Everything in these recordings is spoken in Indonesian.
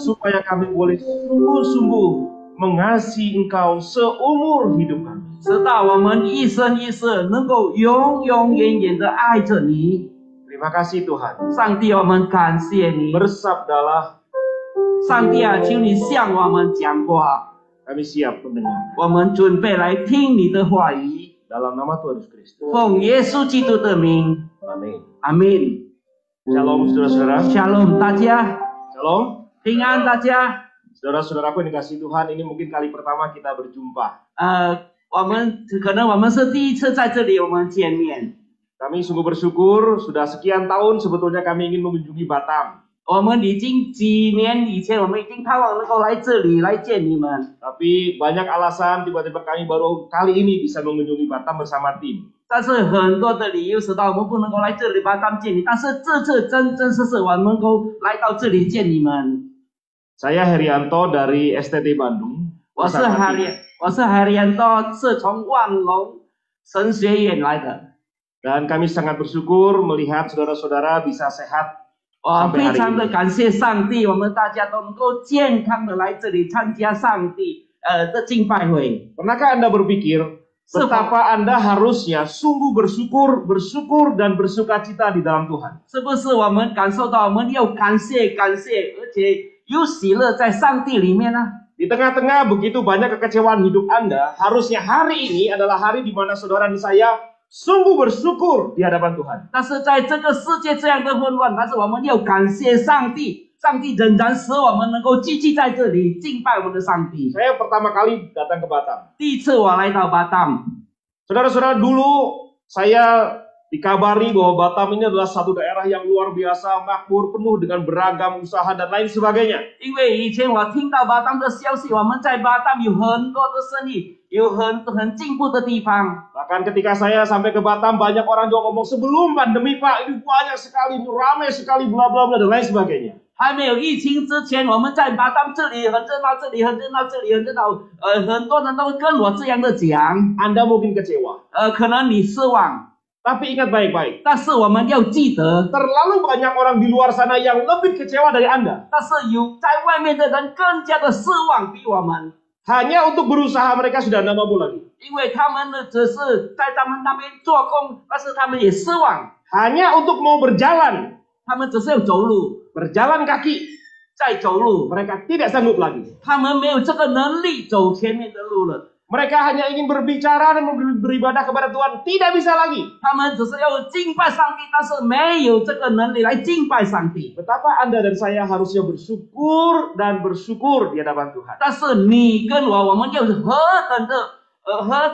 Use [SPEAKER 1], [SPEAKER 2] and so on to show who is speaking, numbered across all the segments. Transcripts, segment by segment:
[SPEAKER 1] supaya kami boleh sungguh-sungguh mengasihi Engkau seumur hidup kami.
[SPEAKER 2] 直到我们一生一世能够永永远远的爱着你。
[SPEAKER 1] Terima kasih Tuhan.
[SPEAKER 2] 上帝，我们感谢你。
[SPEAKER 1] Bersabdalah.
[SPEAKER 2] 上帝啊，求你向我们讲话，
[SPEAKER 1] Kami siap mendengar.
[SPEAKER 2] 我们准备来听你的话语。
[SPEAKER 1] Dalam nama Tuhan Yesus Kristus.
[SPEAKER 2] 奉耶稣基督的名，
[SPEAKER 1] Amin.
[SPEAKER 2] 阿门。
[SPEAKER 1] Shalom saudara-saudara.
[SPEAKER 2] Shalom 大家，
[SPEAKER 1] Shalom.
[SPEAKER 2] 平安大家。
[SPEAKER 1] Saudara-saudaraku yang dikasihi Tuhan, ini mungkin kali pertama kita berjumpa.
[SPEAKER 2] 可能我们是第一次在这里我们见面。
[SPEAKER 1] Kami sungguh bersyukur, sudah sekian tahun sebetulnya kami ingin mengunjungi Batam.
[SPEAKER 2] 我们已经几年以前，我们已经盼望能够来这里来见你们。
[SPEAKER 1] Tapi banyak alasan tiba-tiba kami baru kali ini bisa mengunjungi Batam bersama tim.
[SPEAKER 2] 但是很多的理由使到我们不能够来这里巴当见你，但是这次真实我们能够来到这里见你们。
[SPEAKER 1] Saya Herianto dari STT Bandung.
[SPEAKER 2] 我是Herianto，是从万隆神学院来的。
[SPEAKER 1] Dan kami sangat bersyukur melihat saudara-saudara bisa sehat
[SPEAKER 2] 我非常的感谢上帝，我们大家都能够健康的来这里参加上帝的敬拜会。
[SPEAKER 1] Pernahkah Anda berpikir betapa Anda harusnya sungguh bersyukur dan bersukacita di dalam Tuhan?
[SPEAKER 2] 是不是我们感受到我们要感谢，而且有喜乐在上帝里面呢？
[SPEAKER 1] Di tengah-tengah begitu banyak kekecewaan hidup Anda, harusnya hari ini adalah hari di mana saudara dan saya sungguh bersyukur di hadapan Tuhan.
[SPEAKER 2] 但是在这个世界这样的混乱，但是我们要感谢上帝，上帝仍然使我们能够继续在这里敬拜我们的上帝。
[SPEAKER 1] Saya pertama kali datang ke Batam.
[SPEAKER 2] 第一次我来到巴当，
[SPEAKER 1] Saudara-saudara, dulu saya dikabari bahwa Batam ini adalah satu daerah yang luar biasa, makmur, penuh dengan beragam usaha dan lain sebagainya.
[SPEAKER 2] 因为以前我听到巴当的消息，我们在巴当有很多的生意，有很进步的地方。
[SPEAKER 1] Bahkan ketika saya sampai ke Batam, banyak orang juga ngomong sebelum pandemi Pak, ini banyak sekali, ini ramai sekali, bla bla bla dan lain sebagainya.
[SPEAKER 2] 还没有疫情之前，我们在巴当这里很热闹，这里很热闹，这里很热闹。很多人都跟我这样的讲，
[SPEAKER 1] Anda mungkin kecewa.
[SPEAKER 2] 可能你失望，
[SPEAKER 1] Tapi ingat baik-baik,
[SPEAKER 2] 但是我们要记得，
[SPEAKER 1] terlalu banyak orang di luar sana yang lebih kecewa dari Anda.
[SPEAKER 2] 但是有在外面的人更加的失望比我们，
[SPEAKER 1] Hanya untuk berusaha mereka sudah tidak mampu lagi.
[SPEAKER 2] 因为他们呢只是在他们那边做工，但是他们也失望，
[SPEAKER 1] Hanya untuk mau berjalan,
[SPEAKER 2] 他们只是要走路，
[SPEAKER 1] berjalan kaki,
[SPEAKER 2] 在走路，
[SPEAKER 1] mereka tidak sanggup lagi.
[SPEAKER 2] 他们没有这个能力走前面的路了。
[SPEAKER 1] Mereka hanya ingin berbicara dan beribadah kepada Tuhan, tidak bisa lagi.
[SPEAKER 2] 他们只是要敬拜上帝，但是没有这个能力来敬拜上帝。
[SPEAKER 1] Betapa Anda dan saya harusnya bersyukur dan bersyukur di hadapan Tuhan.
[SPEAKER 2] 但是你跟我们要何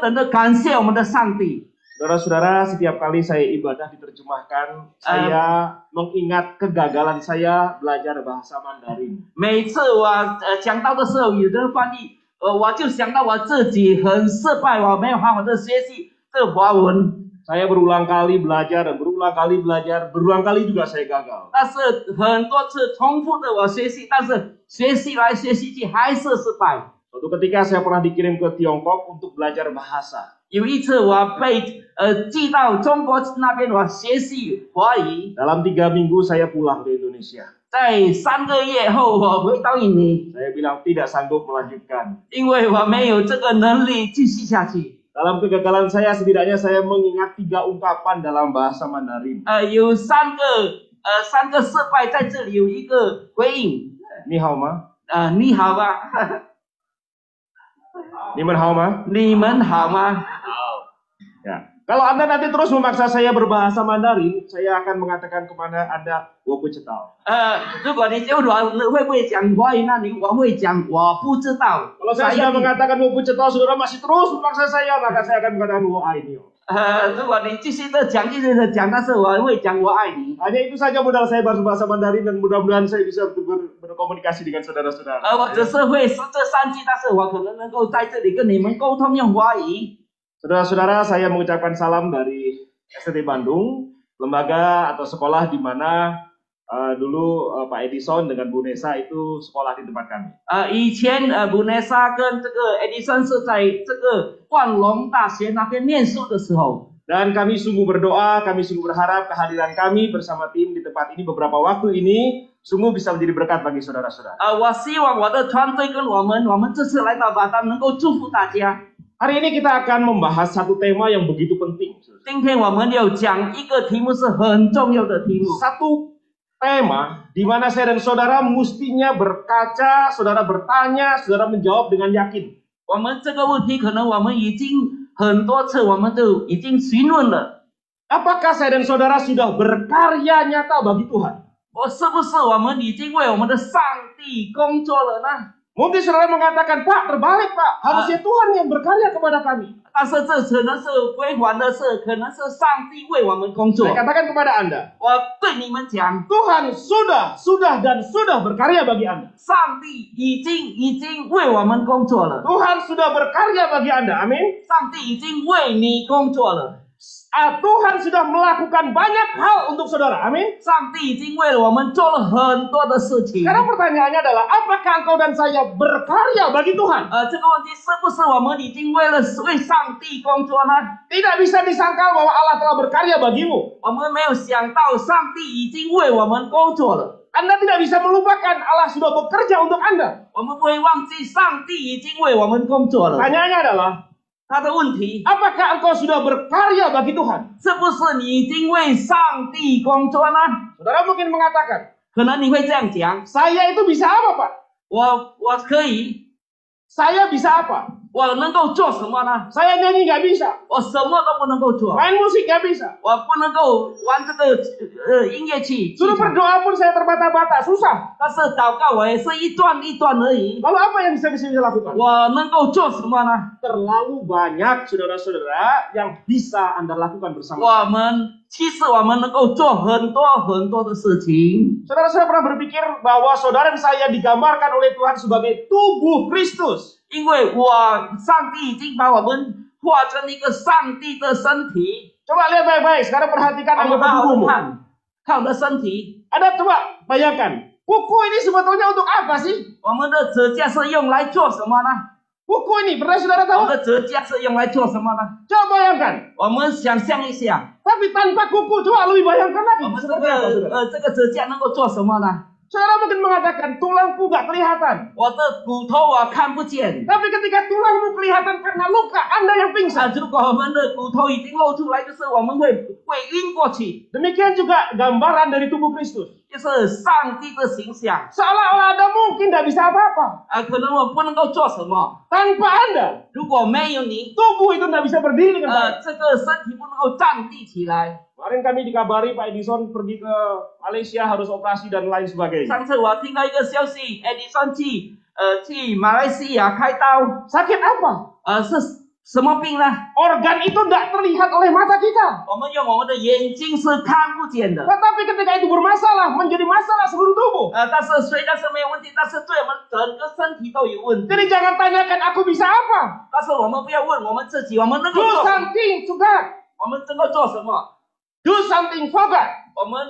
[SPEAKER 2] 等的感谢我们的上帝。
[SPEAKER 1] Saudara-saudara, setiap kali saya ibadah diterjemahkan, saya mengingat kegagalan saya belajar bahasa Mandarin.
[SPEAKER 2] 每次我讲到的时候，有人翻译，我就想到我自己很失败，我没有好好的学习这个华文。
[SPEAKER 1] Saya berulang kali belajar dan berulang kali belajar, berulang kali juga saya gagal.
[SPEAKER 2] 但是很多次重复的我学习，但是学习来学习去还是失败。
[SPEAKER 1] Suatu ketika saya pernah dikirim ke Tiongkok untuk belajar bahasa.
[SPEAKER 2] 有一次我被寄到中国那边，我学习华语。
[SPEAKER 1] Dalam 3 minggu saya pulang ke Indonesia.
[SPEAKER 2] 在3个月后，我回到印尼，
[SPEAKER 1] Saya bilang tidak sanggup melanjutkan.
[SPEAKER 2] 因为我没有这个能力继续下去。
[SPEAKER 1] Dalam kegagalan saya, setidaknya saya mengingat 3 ungkapan dalam bahasa Mandarin.
[SPEAKER 2] 有三个失败，在这里有一个回应。
[SPEAKER 1] Ni hao ma?
[SPEAKER 2] 你好吗？
[SPEAKER 1] Ni men hao ma?
[SPEAKER 2] 你们好吗？
[SPEAKER 1] Ya. Kalau Anda nanti terus memaksa saya berbahasa Mandarin, saya akan mengatakan kepada Anda, 我不知道.
[SPEAKER 2] 如果你就我会不会讲华语，那我会讲我不知道。
[SPEAKER 1] Kalau saya sudah mengatakan 我不知道, saudara masih terus memaksa saya, maka saya akan mengatakan 我爱你.
[SPEAKER 2] 如果你继续的讲，但是我会讲我爱你。
[SPEAKER 1] Hanya itu saja modal saya berbahasa Mandarin dan mudah-mudahan saya bisa berkomunikasi dengan saudara-saudara.
[SPEAKER 2] 我只是会说这3句，但是我可能能够在这里跟你们沟通用华语。
[SPEAKER 1] Saudara-saudara, saya mengucapkan salam dari STT Bandung, lembaga atau sekolah di mana dulu Pak Edison dengan Bu Nesa itu sekolah di tempat kami.
[SPEAKER 2] 以前布内莎跟这个 Edison 是在这个万隆大学那边念书的时候。
[SPEAKER 1] Dan kami sungguh berdoa, kami sungguh berharap kehadiran kami bersama tim di tempat ini beberapa waktu ini sungguh bisa menjadi berkat bagi saudara-saudara.
[SPEAKER 2] 我希望我的团队跟我们这次来到巴丹能够祝福大家。
[SPEAKER 1] Hari ini kita akan membahas satu tema yang begitu penting.
[SPEAKER 2] 今天我们要讲一个题目是很重要的题目，
[SPEAKER 1] Satu tema di mana saya dan saudara mestinya berkaca, saudara bertanya, saudara menjawab dengan yakin.
[SPEAKER 2] 我们这个问题可能我们已经很多次我们都已经询问了，
[SPEAKER 1] Apakah saya dan saudara sudah berkarya nyata bagi Tuhan?
[SPEAKER 2] 是不是我们已经为我们的上帝工作了呢？
[SPEAKER 1] Mungkin saudara mengatakan, Pak, terbalik Pak. Harusnya Tuhan yang berkarya kepada kami.
[SPEAKER 2] 但是这可能是归还的是，可能是上帝为我们工作。
[SPEAKER 1] Saya katakan kepada Anda,
[SPEAKER 2] 我对你们讲，
[SPEAKER 1] Tuhan sudah berkarya bagi Anda.
[SPEAKER 2] 上帝已经为我们工作了，
[SPEAKER 1] Tuhan sudah berkarya bagi Anda. Amin.
[SPEAKER 2] 上帝已经为你工作了，
[SPEAKER 1] Tuhan sudah melakukan banyak hal untuk saudara. Amin.
[SPEAKER 2] 上帝已经为了我们做了很多的事情。
[SPEAKER 1] Sekarang pertanyaannya adalah, apakah engkau dan saya berkarya bagi Tuhan?
[SPEAKER 2] 这个问题是不是我们已经为上帝工作呢？
[SPEAKER 1] Tidak bisa disangkal bahwa Allah telah berkarya bagimu.
[SPEAKER 2] 我们没有想到上帝已经为我们工作了，
[SPEAKER 1] Anda tidak bisa melupakan Allah sudah bekerja untuk Anda.
[SPEAKER 2] 我们不会忘记上帝已经为我们工作了。
[SPEAKER 1] Pertanyaannya adalah,
[SPEAKER 2] 他的问题
[SPEAKER 1] apakah engkau sudah berkarya bagi Tuhan?
[SPEAKER 2] 是不是你已经为上帝工作呢？
[SPEAKER 1] Saudara mungkin mengatakan,
[SPEAKER 2] 可能你会这样讲，
[SPEAKER 1] saya itu bisa apa Pak?
[SPEAKER 2] 我可以，
[SPEAKER 1] Saya bisa apa?
[SPEAKER 2] 我能够做什么呢？
[SPEAKER 1] Saya nyanyi nggak bisa.
[SPEAKER 2] 我什么都不能够做，
[SPEAKER 1] Main musik nggak bisa.
[SPEAKER 2] 我不能够玩这个音乐器。
[SPEAKER 1] Suruh berdoa pun saya terbata-bata. Susah.
[SPEAKER 2] 但是祷告我也是一段一段而已。
[SPEAKER 1] Lalu apa yang bisa lakukan?
[SPEAKER 2] 我能够做什么呢？
[SPEAKER 1] Terlalu banyak saudara-saudara yang bisa Anda lakukan bersama.
[SPEAKER 2] 其实我们能够做很多的事情。
[SPEAKER 1] Saudara-saudara pernah berpikir bahwa saudara dan saya digambarkan oleh Tuhan sebagai tubuh Kristus.
[SPEAKER 2] 因为上帝已经把我们化成一个上帝的身体。
[SPEAKER 1] Coba lihat baik-baik. Sekarang perhatikan
[SPEAKER 2] 我们
[SPEAKER 1] anggota
[SPEAKER 2] 好好
[SPEAKER 1] tubuhmu.
[SPEAKER 2] 看我们的身体。
[SPEAKER 1] Ada coba bayangkan. Kuku ini sebetulnya untuk apa sih?
[SPEAKER 2] 我们的指甲是用来做什么呢？
[SPEAKER 1] Kuku ini pernah saudara
[SPEAKER 2] 我
[SPEAKER 1] tahu?
[SPEAKER 2] 们的指甲是用来做什么呢？
[SPEAKER 1] Coba bayangkan.
[SPEAKER 2] 我们想象一下，
[SPEAKER 1] Tapi tanpa kuku, coba lebih bayangkan lagi.
[SPEAKER 2] 我们
[SPEAKER 1] Seperti apa, saudara?
[SPEAKER 2] 这个指甲能够做什么呢？
[SPEAKER 1] Saudara mungkin mengatakan tulangku gak kelihatan.
[SPEAKER 2] 我的骨头看不见。
[SPEAKER 1] Tapi ketika tulangmu kelihatan karena luka, Anda yang pingsan.
[SPEAKER 2] 如果我们的骨头已经露出来，就是我们会晕过去。
[SPEAKER 1] Demikian juga gambaran dari tubuh Kristus.
[SPEAKER 2] 就是上帝的形象。
[SPEAKER 1] Seolah-olah Anda mungkin tidak bisa apa-apa.
[SPEAKER 2] 可能我不能够做什么。
[SPEAKER 1] Tanpa Anda,
[SPEAKER 2] 如果没有你，
[SPEAKER 1] tubuh itu tidak bisa berdiri dengan baik.
[SPEAKER 2] 这个身体不能够站立起来。
[SPEAKER 1] Kemarin kami dikabari Pak Edison pergi ke Malaysia harus operasi dan lain sebagainya.
[SPEAKER 2] 上次我听到一个消息，Edison去马来西亚开刀，
[SPEAKER 1] Sakit apa?
[SPEAKER 2] 是什么病呢？
[SPEAKER 1] Organ itu tidak terlihat oleh mata kita.
[SPEAKER 2] 我们用我们的眼睛是看不见的。
[SPEAKER 1] Tetapi ketika itu bermasalah, menjadi masalah seluruh tubuh.
[SPEAKER 2] 但是虽然是没有问题，但是对我们整个身体都有问题。
[SPEAKER 1] Jadi jangan tanyakan aku bisa apa.
[SPEAKER 2] 但是我们不要问我们自己，我们能够
[SPEAKER 1] Do
[SPEAKER 2] 做什么？
[SPEAKER 1] something to God.
[SPEAKER 2] 我们能够做什么？
[SPEAKER 1] Do something for God.
[SPEAKER 2] 我们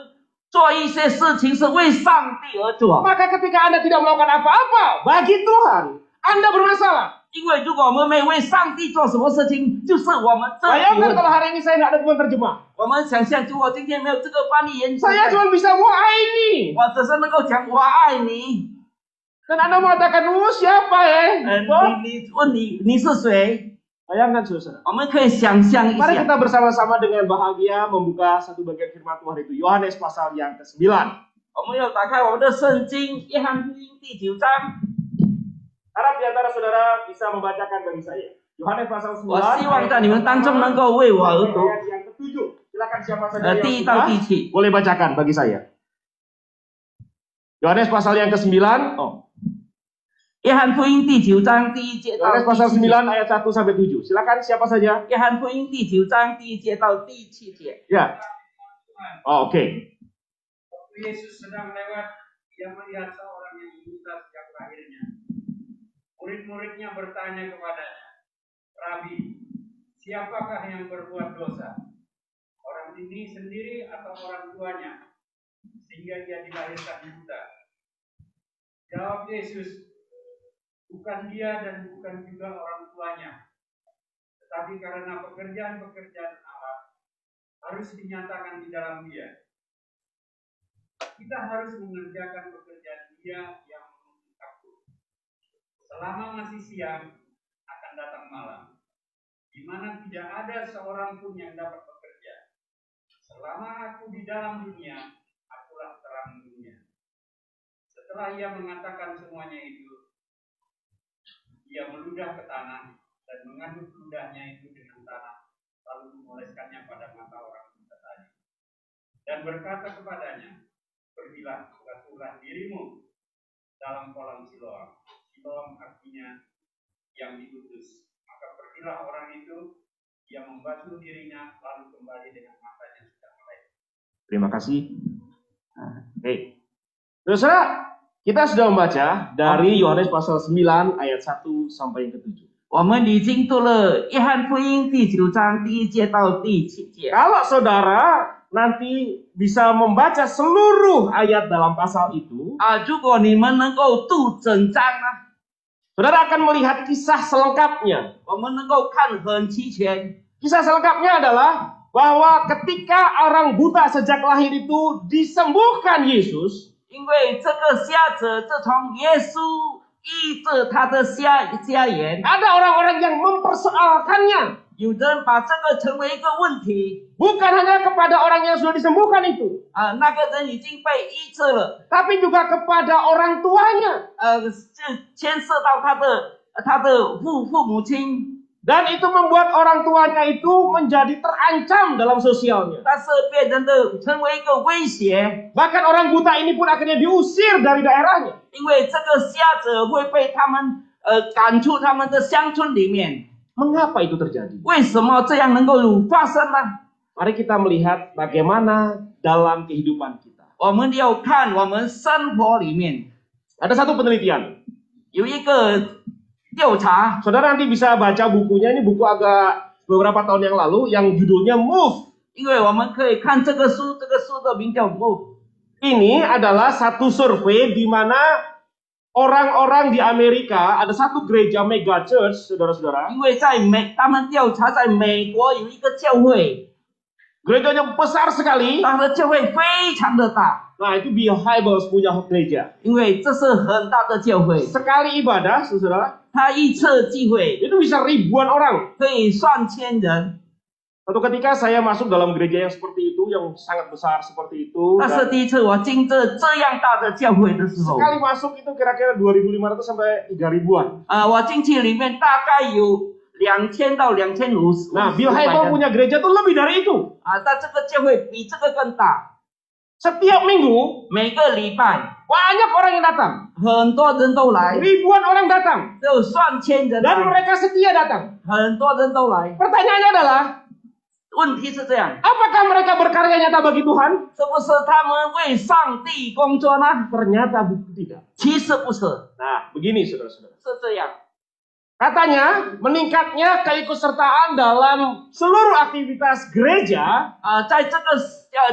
[SPEAKER 2] 做一些事情是为上帝而做。
[SPEAKER 1] Maka ketika Anda tidak melakukan apa-apa bagi Tuhan, Anda bermasalah.
[SPEAKER 2] 因为如果我们没有为上帝做什么事情，就是我们自己
[SPEAKER 1] Bayangkan
[SPEAKER 2] 问
[SPEAKER 1] kalau hari ini saya tidak ada teman terjemah.
[SPEAKER 2] 我们想象，如果今天没有这个翻译员，
[SPEAKER 1] Saya cuma bisa ini.
[SPEAKER 2] 我只是能够讲我爱你。
[SPEAKER 1] Dan Anda mengatakan, siapa ya?
[SPEAKER 2] 你问你是谁？
[SPEAKER 1] Bayangkan saudara.
[SPEAKER 2] 我们可以想象一
[SPEAKER 1] Mari
[SPEAKER 2] 下。
[SPEAKER 1] kita bersama-sama dengan bahagia membuka satu bagian firman Tuhan itu. Yohanes pasal yang ke-9.
[SPEAKER 2] 我们要打开我们的圣经《约翰福音》第9章。
[SPEAKER 1] Harap di antara saudara bisa membacakan bagi saya. Yohanes pasal 9.
[SPEAKER 2] 我希望在你们当中能够为我而读。
[SPEAKER 1] Ayat yang ke-7. Silakan siapa saja yang
[SPEAKER 2] 第1到第7。
[SPEAKER 1] boleh bacakan bagi saya. Yohanes pasal yang ke-9. Oh.
[SPEAKER 2] 约翰福音第9章第1节到
[SPEAKER 1] Yohanes
[SPEAKER 2] 第
[SPEAKER 1] pasal 9
[SPEAKER 2] 7节。
[SPEAKER 1] ayat 1 sampai 7. Silakan siapa saja.
[SPEAKER 2] 约翰福音第9章第1节到第7节。
[SPEAKER 1] Ya. Oh, oke.
[SPEAKER 3] Waktu Yesus sedang lewat, ia melihat seorang yang buta sejak lahirnya. Murid-muridnya bertanya kepadanya, Rabi, siapakah yang berbuat dosa? Orang ini sendiri atau orang tuanya? Sehingga ia dilahirkan buta. Jawab Yesus, bukan dia dan bukan juga orang tuanya. Tetapi karena pekerjaan-pekerjaan Allah harus dinyatakan di dalam dia. kita harus mengerjakan pekerjaan Dia yang menuntut aku. Selama masih siang, akan datang malam, di mana tidak ada seorang pun yang dapat bekerja. Selama aku di dalam dunia, akulah terang dunia. Setelah Ia mengatakan semuanya itu, Ia meludah ke tanah dan mengaduk ludahnya itu dengan tanah, lalu mengoleskannya pada mata orang buta tadi. Dan berkata kepadanya, pergilah, basuhlah dirimu dalam kolam Siloam. Siloam artinya yang diutus. Maka pergilah orang itu, ia membasuh dirinya, lalu kembali dengan matanya sudah melek.
[SPEAKER 1] Terima kasih. Oke. Saudara, kita sudah membaca dari Yohanes pasal 9 ayat 1 sampai yang ke-7.
[SPEAKER 2] 我们已经读了约翰福音第9章第1节到第7节。
[SPEAKER 1] Kalau saudara nanti bisa membaca seluruh ayat dalam pasal itu,
[SPEAKER 2] 如果你们能够读整章啊，
[SPEAKER 1] saudara akan melihat kisah selengkapnya.
[SPEAKER 2] 我们能够看很齐全。
[SPEAKER 1] Kisah selengkapnya adalah bahwa ketika orang buta sejak lahir itu disembuhkan Yesus,
[SPEAKER 2] 因为这个瞎子自从耶稣医治他的瞎眼，
[SPEAKER 1] ada orang-orang yang mempersoalkannya.
[SPEAKER 2] 有人把这个成为一个问题。
[SPEAKER 1] Bukan hanya kepada orang yang sudah disembuhkan itu,
[SPEAKER 2] 那个人已经被医治了，
[SPEAKER 1] tapi juga kepada orang tuanya.
[SPEAKER 2] 就牵涉到他的父母亲，
[SPEAKER 1] Dan itu membuat orang tuanya itu menjadi terancam dalam sosialnya.
[SPEAKER 2] 但是变成成为一个威胁，
[SPEAKER 1] Bahkan orang buta ini pun akhirnya diusir dari daerahnya.
[SPEAKER 2] 因为这个瞎子会被他们赶出他们的乡村里面。
[SPEAKER 1] Mengapa itu terjadi?
[SPEAKER 2] 为什么这样能够发生呢？
[SPEAKER 1] Mari kita melihat bagaimana dalam kehidupan kita.
[SPEAKER 2] 我们要看我们生活里面
[SPEAKER 1] Ada satu penelitian.
[SPEAKER 2] 有一个调查，
[SPEAKER 1] Saudara nanti bisa baca bukunya, ini buku agak beberapa tahun yang lalu yang judulnya Move.
[SPEAKER 2] 因为我们可以看这个书，这个书的名叫《Move》。
[SPEAKER 1] Ini adalah satu survei di mana orang-orang di Amerika, ada satu gereja mega church, saudara-saudara.
[SPEAKER 2] 因为他们调查在美国有一个教会，
[SPEAKER 1] Gerejanya besar sekali.
[SPEAKER 2] 他的教会非常的大，
[SPEAKER 1] Nah, itu Bibles punya gereja.
[SPEAKER 2] 因为这是很大的教会，
[SPEAKER 1] Sekali ibadah, saudara,
[SPEAKER 2] 他一次聚会
[SPEAKER 1] itu bisa ribuan orang.
[SPEAKER 2] 可以上千人。
[SPEAKER 1] Suatu ketika saya masuk dalam gereja yang seperti itu, yang sangat besar seperti itu.
[SPEAKER 2] 那是
[SPEAKER 1] Dan
[SPEAKER 2] 第一次我进这样大的教会的时候，
[SPEAKER 1] sekali masuk itu kira-kira 2.500 sampai 3.000-an.
[SPEAKER 2] 我进去里面大概有2000到2500。
[SPEAKER 1] Nah, Bill Hybel punya gereja tuh lebih dari itu.
[SPEAKER 2] 但这个教会比这个更大，
[SPEAKER 1] Setiap minggu
[SPEAKER 2] 每个礼拜
[SPEAKER 1] banyak orang yang datang.
[SPEAKER 2] 很多人都来，
[SPEAKER 1] Ribuan orang datang.
[SPEAKER 2] 有上千人
[SPEAKER 1] Dan
[SPEAKER 2] 来，
[SPEAKER 1] mereka setia datang.
[SPEAKER 2] 很多人都来。
[SPEAKER 1] Pertanyaannya adalah,
[SPEAKER 2] 问题是这样，
[SPEAKER 1] apakah mereka berkarya nyata bagi Tuhan?
[SPEAKER 2] 是不是他们为上帝工作呢？
[SPEAKER 1] Ternyata tidak.
[SPEAKER 2] 其实不是，
[SPEAKER 1] Nah, begini saudara-saudara.
[SPEAKER 2] 是这样。
[SPEAKER 1] Katanya meningkatnya keikutsertaan dalam seluruh aktivitas gereja
[SPEAKER 2] 在这个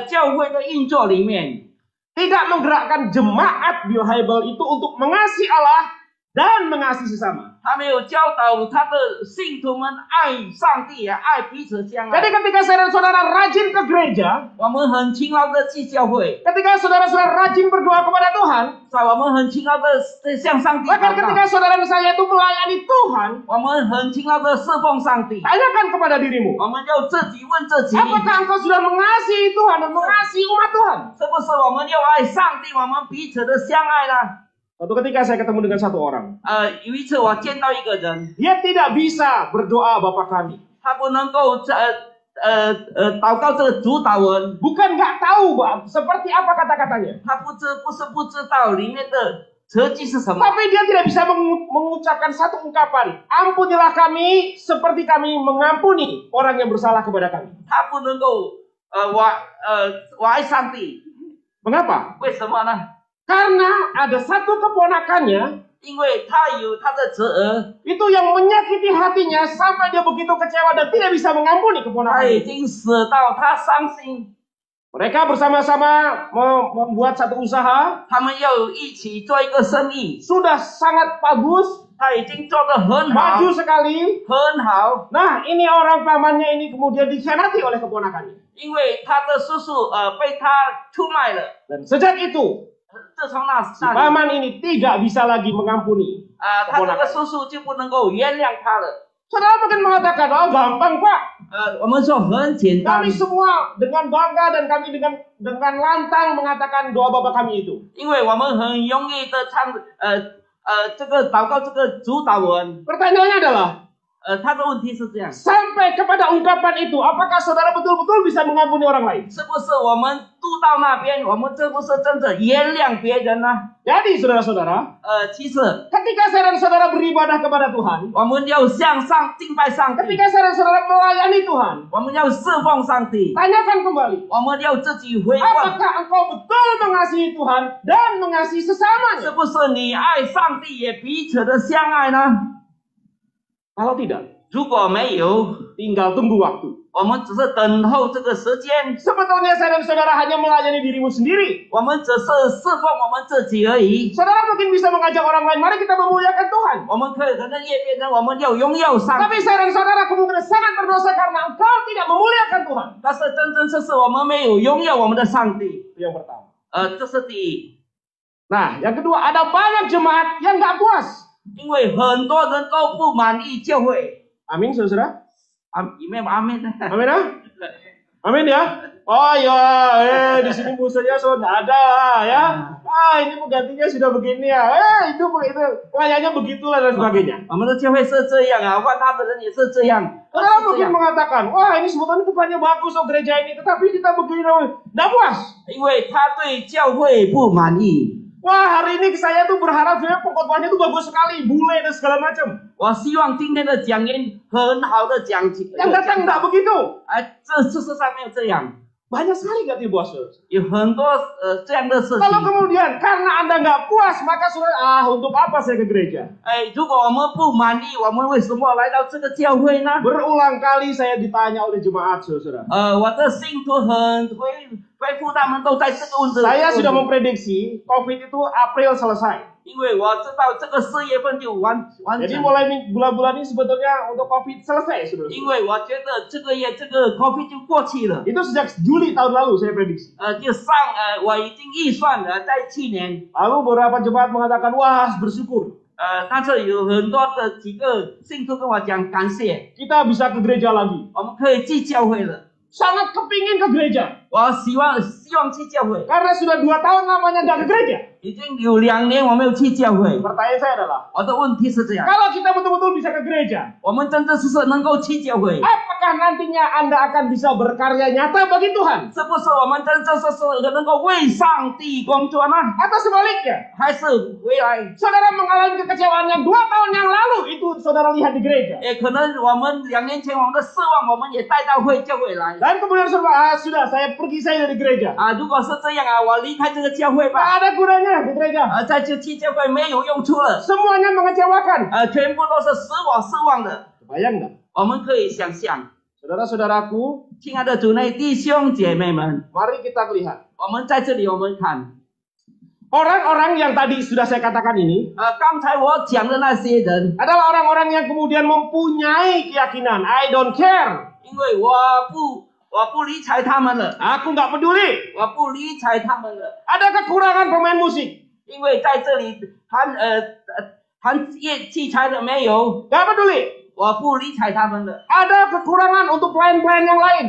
[SPEAKER 2] 教会的运作里面，
[SPEAKER 1] tidak menggerakkan jemaat Bill Hybel itu untuk mengasihi Allah dan mengasihi sesama.
[SPEAKER 2] 他没有教导他的信徒们爱上帝，也爱彼此相
[SPEAKER 1] Jadi
[SPEAKER 2] 爱。
[SPEAKER 1] ketika saudara-saudara rajin ke gereja,
[SPEAKER 2] 我们很勤劳的去教会，
[SPEAKER 1] ketika saudara-saudara rajin berdoa kepada Tuhan,
[SPEAKER 2] 我们很勤劳的向上帝
[SPEAKER 1] bahkan
[SPEAKER 2] 祷
[SPEAKER 1] ketika
[SPEAKER 2] 告，
[SPEAKER 1] saudara saya itu melayani Tuhan,
[SPEAKER 2] 我们很勤劳的侍奉上帝。
[SPEAKER 1] tanyakan kepada dirimu,
[SPEAKER 2] 我们要自己问自己，
[SPEAKER 1] apakah engkau sudah mengasihi Tuhan dan mengasihi umat Tuhan?
[SPEAKER 2] 是不是我们要爱上帝，我们彼此的相爱呢？
[SPEAKER 1] Suatu ketika saya ketemu dengan satu orang,
[SPEAKER 2] 有一次我见到一个人，
[SPEAKER 1] dia tidak bisa berdoa Bapa kami.
[SPEAKER 2] 他不能够祷告这个主导文，
[SPEAKER 1] Bukan nggak tahu seperti apa kata-katanya,
[SPEAKER 2] 他不知道里面的哲句是什么，
[SPEAKER 1] tapi dia tidak bisa mengucapkan satu ungkapan, ampunilah kami seperti kami mengampuni orang yang bersalah kepada kami.
[SPEAKER 2] 他不能够我爱上帝，
[SPEAKER 1] Mengapa?
[SPEAKER 2] 为什么呢？
[SPEAKER 1] Karena ada satu keponakannya
[SPEAKER 2] 因为他有他的侄儿，
[SPEAKER 1] itu yang menyakiti hatinya sampai dia begitu kecewa dan tidak bisa mengampuni
[SPEAKER 2] 他
[SPEAKER 1] keponakan
[SPEAKER 2] 已
[SPEAKER 1] itu.
[SPEAKER 2] 经死到他伤心，
[SPEAKER 1] Mereka bersama-sama membuat satu usaha,
[SPEAKER 2] 他们要一起做一个生意，
[SPEAKER 1] sudah sangat bagus,
[SPEAKER 2] 他已经做得很好
[SPEAKER 1] maju，sekali.
[SPEAKER 2] 很好。
[SPEAKER 1] Nah, ini orang pamannya ini kemudian dikhianati oleh keponakannya.
[SPEAKER 2] 因为他的叔叔被他出卖了。
[SPEAKER 1] Dan sejak itu,
[SPEAKER 2] 自从那
[SPEAKER 1] si
[SPEAKER 2] 里
[SPEAKER 1] paman ini tidak bisa lagi mengampuni.
[SPEAKER 2] 他这个叔叔就不能够原谅他了。
[SPEAKER 1] Saudara mungkin mengatakan, oh gampang Pak.
[SPEAKER 2] 我们说很简单
[SPEAKER 1] Kami， semua dengan bangga dan kami dengan lantang mengatakan doa Bapa kami itu.
[SPEAKER 2] 因为我们很容易的唱这个祷告这个主导文。
[SPEAKER 1] Pertanyaannya adalah,
[SPEAKER 2] 他的问题是这样，
[SPEAKER 1] sampai kepada ungkapan itu, apakah saudara betul-betul bisa mengampuni orang lain?
[SPEAKER 2] 是不是我们渡到那边，我们这不是真的原谅别人呢？
[SPEAKER 1] Jadi saudara-saudara,
[SPEAKER 2] 其实
[SPEAKER 1] ketika saya dan saudara beribadah kepada Tuhan,
[SPEAKER 2] 我们要向上敬拜上帝，
[SPEAKER 1] ketika saya dan saudara melayani Tuhan,
[SPEAKER 2] 我们要侍奉上帝，
[SPEAKER 1] tanyakan kembali,
[SPEAKER 2] 我们要自己回问，
[SPEAKER 1] apakah engkau betul mengasihi Tuhan dan mengasihi
[SPEAKER 2] 是
[SPEAKER 1] sesamanya?
[SPEAKER 2] 不是你爱上帝也彼此的相爱呢？
[SPEAKER 1] Kalau tidak,
[SPEAKER 2] 如果没有，
[SPEAKER 1] tinggal tunggu waktu.
[SPEAKER 2] 我们只是等候这个时间，
[SPEAKER 1] Sebetulnya saya dan saudara hanya melayani dirimu sendiri.
[SPEAKER 2] 我们只是侍奉我们自己而已。
[SPEAKER 1] Saudara mungkin bisa mengajak orang lain, mari kita memuliakan Tuhan.
[SPEAKER 2] 我们可能也变成我们要荣耀上帝，
[SPEAKER 1] Tapi saya dan saudara kemungkinan sangat berdosa karena engkau tidak memuliakan Tuhan.
[SPEAKER 2] 但是真真实实我们没有荣耀我们的上帝。
[SPEAKER 1] Itu yang pertama.
[SPEAKER 2] 这是第一，
[SPEAKER 1] Nah, yang kedua, ada banyak jemaat yang nggak puas.
[SPEAKER 2] 因为很多人都不满意教会。
[SPEAKER 1] Amin, saudara.
[SPEAKER 2] 有没有阿妹呢？
[SPEAKER 1] Amin ya? Amin ya? Oh ya, di sini musuhnya so nggak ada lah ya. Ini penggantinya sudah begini ya. Itu layaknya begitulah dan sebagainya.
[SPEAKER 2] 我们的教会是这样啊，换他的人也是这样。
[SPEAKER 1] Saudara mungkin mengatakan, wah ini sebetulnya Tuhannya bagus oh gereja ini, tetapi kita begini, nggak puas.
[SPEAKER 2] 因为他对教会不满意。
[SPEAKER 1] Wah hari ini saya tuh berharap sebenarnya pengkhotbahnya tuh bagus sekali, bule dan segala macam.
[SPEAKER 2] 我希望今天的讲员很好的讲题。
[SPEAKER 1] Yang datang nggak begitu.
[SPEAKER 2] 这事实上没有这样，
[SPEAKER 1] Banyak sekali nggak puas.
[SPEAKER 2] 有很多这样的事情。
[SPEAKER 1] Kalau kemudian karena Anda nggak puas, maka saudara, untuk apa saya ke gereja?
[SPEAKER 2] 如果我们不满意，我们为什么来到这个教会呢？
[SPEAKER 1] Berulang kali saya ditanya oleh jemaat, saudara.
[SPEAKER 2] 我的信徒很回复，他们都在这个问题。
[SPEAKER 1] Saya sudah memprediksi COVID itu April selesai.
[SPEAKER 2] 因为我知道这个4月份就完
[SPEAKER 1] Jadi
[SPEAKER 2] 成。
[SPEAKER 1] mulai bulan-bulan ini sebetulnya untuk COVID selesai, saudara.
[SPEAKER 2] 因为我觉得这个月这个 COVID 就过去了。
[SPEAKER 1] Itu sejak Juli tahun lalu saya prediksi.
[SPEAKER 2] 就我已经预算了，在去年。
[SPEAKER 1] Lalu beberapa jemaat mengatakan, wah bersyukur.
[SPEAKER 2] 但是有很多的几个信徒跟我讲感谢，
[SPEAKER 1] Kita bisa ke gereja lagi.
[SPEAKER 2] 我们可以去教会了。
[SPEAKER 1] Sangat kepingin ke gereja.
[SPEAKER 2] 我希望去教会，
[SPEAKER 1] Karena sudah 2 tahun lamanya nggak ke gereja.
[SPEAKER 2] 已经有2年我没有去教会。
[SPEAKER 1] Pertanyaan saya adalah,
[SPEAKER 2] 我的问题是这样，
[SPEAKER 1] kalau kita betul-betul bisa ke gereja,
[SPEAKER 2] 我们真正是能够去教会，
[SPEAKER 1] apakah nantinya Anda akan bisa berkarya nyata bagi Tuhan?
[SPEAKER 2] 是不是我们真正是能够为上帝工作呢？
[SPEAKER 1] Atau sebaliknya,
[SPEAKER 2] 还是回来？
[SPEAKER 1] saudara mengalami kekecewaan yang 2 tahun yang lalu itu saudara lihat di gereja.
[SPEAKER 2] 也可能我们2年前我们的失望，我们也带到教会来。
[SPEAKER 1] Dan kemudian sudah saya pergi saya dari gereja.
[SPEAKER 2] 如果是这样我离开这个教会
[SPEAKER 1] Tak
[SPEAKER 2] 吧，
[SPEAKER 1] ada gunanya ke gereja.
[SPEAKER 2] 再去教会没有用处了，
[SPEAKER 1] Semuanya mengecewakan.
[SPEAKER 2] 全部都是使我失望的。
[SPEAKER 1] Bayang nggak?
[SPEAKER 2] 我们可以想象，
[SPEAKER 1] Saudara-saudaraku,
[SPEAKER 2] 亲爱的主内弟兄姐妹们，
[SPEAKER 1] mari kita lihat.
[SPEAKER 2] 我们在这里我们看，
[SPEAKER 1] Orang-orang yang tadi sudah saya katakan ini
[SPEAKER 2] 刚才我讲的那些人，
[SPEAKER 1] adalah orang-orang yang kemudian mempunyai keyakinan. I don't care.
[SPEAKER 2] 因为我不理睬他们了，
[SPEAKER 1] Aku nggak peduli.
[SPEAKER 2] 我不理睬他们了，
[SPEAKER 1] Ada kekurangan pemain musik.
[SPEAKER 2] 因为在这里弹乐器材的没有，
[SPEAKER 1] Nggak peduli.
[SPEAKER 2] 我不理睬他们了。
[SPEAKER 1] Ada kekurangan untuk pelayan-pelayan yang lain.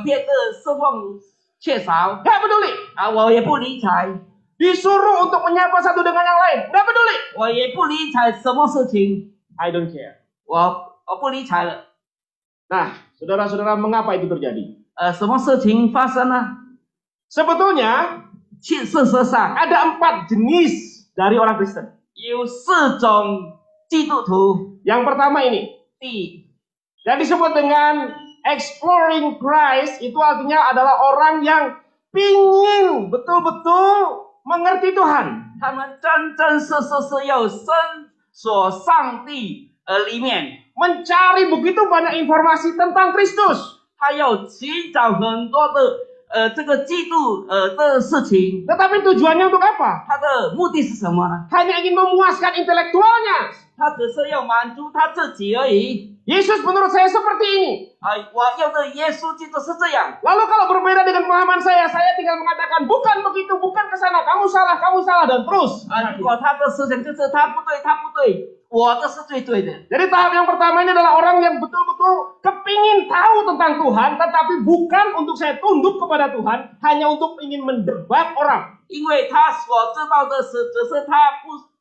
[SPEAKER 2] 别的侍奉缺少，
[SPEAKER 1] Nggak peduli.
[SPEAKER 2] 我也不理睬，
[SPEAKER 1] Disuruh untuk menyapa satu dengan yang lain. Nggak peduli.
[SPEAKER 2] 我也不理睬什么事情，
[SPEAKER 1] I don't care.
[SPEAKER 2] 我不理睬了。
[SPEAKER 1] Nah, saudara-saudara, mengapa itu terjadi?
[SPEAKER 2] 什么事情发生呢？
[SPEAKER 1] Sebetulnya
[SPEAKER 2] 事实上
[SPEAKER 1] ada 4 jenis dari orang Kristen.
[SPEAKER 2] 有4种基督徒。
[SPEAKER 1] Yang pertama ini,
[SPEAKER 2] 第一，
[SPEAKER 1] yang disebut dengan exploring Christ, itu artinya adalah orang yang pingin betul-betul mengerti Tuhan.
[SPEAKER 2] 他们真真实实是要深索上帝里面，
[SPEAKER 1] Mencari begitu banyak informasi tentang Kristus.
[SPEAKER 2] 他要寻找很多的这个基督的事情。
[SPEAKER 1] Tetapi tujuannya untuk apa?
[SPEAKER 2] 他的目的是什么呢？
[SPEAKER 1] Hanya ingin memuaskan intelektualnya.
[SPEAKER 2] 他只是要满足他自己而已。
[SPEAKER 1] Yesus menurut saya seperti ini.
[SPEAKER 2] 我要的耶稣就是这样。
[SPEAKER 1] Lalu kalau berbeda dengan pemahaman saya tinggal mengatakan bukan begitu, bukan ke sana, kamu salah dan terus.
[SPEAKER 2] 如果他的思想就是他不对，他不对，我的是最对的。
[SPEAKER 1] Jadi tahap yang pertama ini adalah orang yang betul-betul kepingin tahu tentang Tuhan, tetapi bukan untuk saya tunduk kepada Tuhan, hanya untuk ingin mendebat orang.
[SPEAKER 2] 因为他所知道的是，只是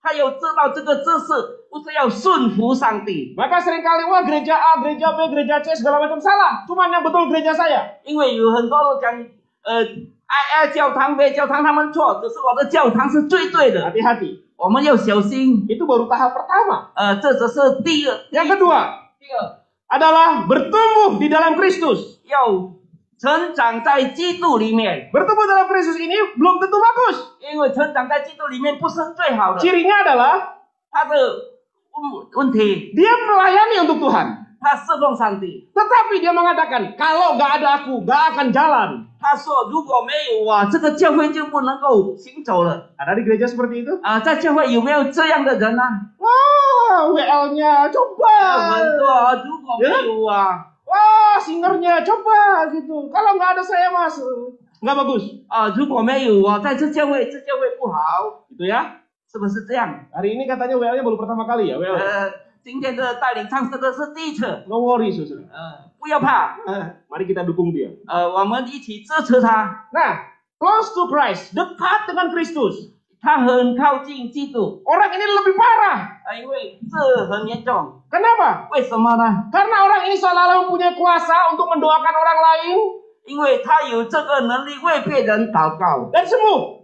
[SPEAKER 2] 他有知道这个知识，不是要顺服上帝。
[SPEAKER 1] Maka seringkali wah gereja A, gereja B, gereja C segala macam salah. Cuman yang betul gereja saya.
[SPEAKER 2] 因为有很多人讲，A 教堂 B 教堂他们错，只是我的教堂是最对的。
[SPEAKER 1] Hati-hati.
[SPEAKER 2] 我们要小心。
[SPEAKER 1] Itu baru tahap pertama.
[SPEAKER 2] 这只是第二。
[SPEAKER 1] Yang kedua
[SPEAKER 2] 第二
[SPEAKER 1] adalah bertumbuh di dalam Kristus.
[SPEAKER 2] 要成长在基督里面，
[SPEAKER 1] Bertumbuh dalam Kristus ini belum tentu bagus.
[SPEAKER 2] 因为成长在基督里面不是最好的。
[SPEAKER 1] Cirinya adalah
[SPEAKER 2] 他的问题，
[SPEAKER 1] dia melayani untuk Tuhan.
[SPEAKER 2] 他侍奉上帝。
[SPEAKER 1] Tetapi dia mengatakan, kalau gak ada aku, gak akan jalan.
[SPEAKER 2] 他说：“如果没有我，这个教会就不能够行走了。
[SPEAKER 1] Ada di gereja seperti itu?
[SPEAKER 2] 在教会有没有这样的人呢？
[SPEAKER 1] Wah, WL-nya coba.
[SPEAKER 2] 很多。如果没有啊，
[SPEAKER 1] Wah, singernya coba gitu. Kalau nggak ada saya mas, nggak bagus.
[SPEAKER 2] 如果没有我在这教会不好，
[SPEAKER 1] Itu ya.
[SPEAKER 2] 是不是这样？
[SPEAKER 1] Hari ini katanya WL-nya baru pertama kali ya WL.
[SPEAKER 2] 今天的带领唱诗的是第一次。
[SPEAKER 1] No worry, saudara.
[SPEAKER 2] 不要怕。
[SPEAKER 1] Mari kita dukung dia.
[SPEAKER 2] 我们一起支持他。
[SPEAKER 1] Nah, close to Christ, dekat dengan Kristus.
[SPEAKER 2] 他很靠近基督。
[SPEAKER 1] Orang ini lebih parah.
[SPEAKER 2] 因为这很严重。
[SPEAKER 1] Kenapa?
[SPEAKER 2] 为什么呢？
[SPEAKER 1] Karena orang ini seolah-olah mempunyai kuasa untuk mendoakan orang lain
[SPEAKER 2] 因为他有这个能力为别人祷告。
[SPEAKER 1] dan sembuh.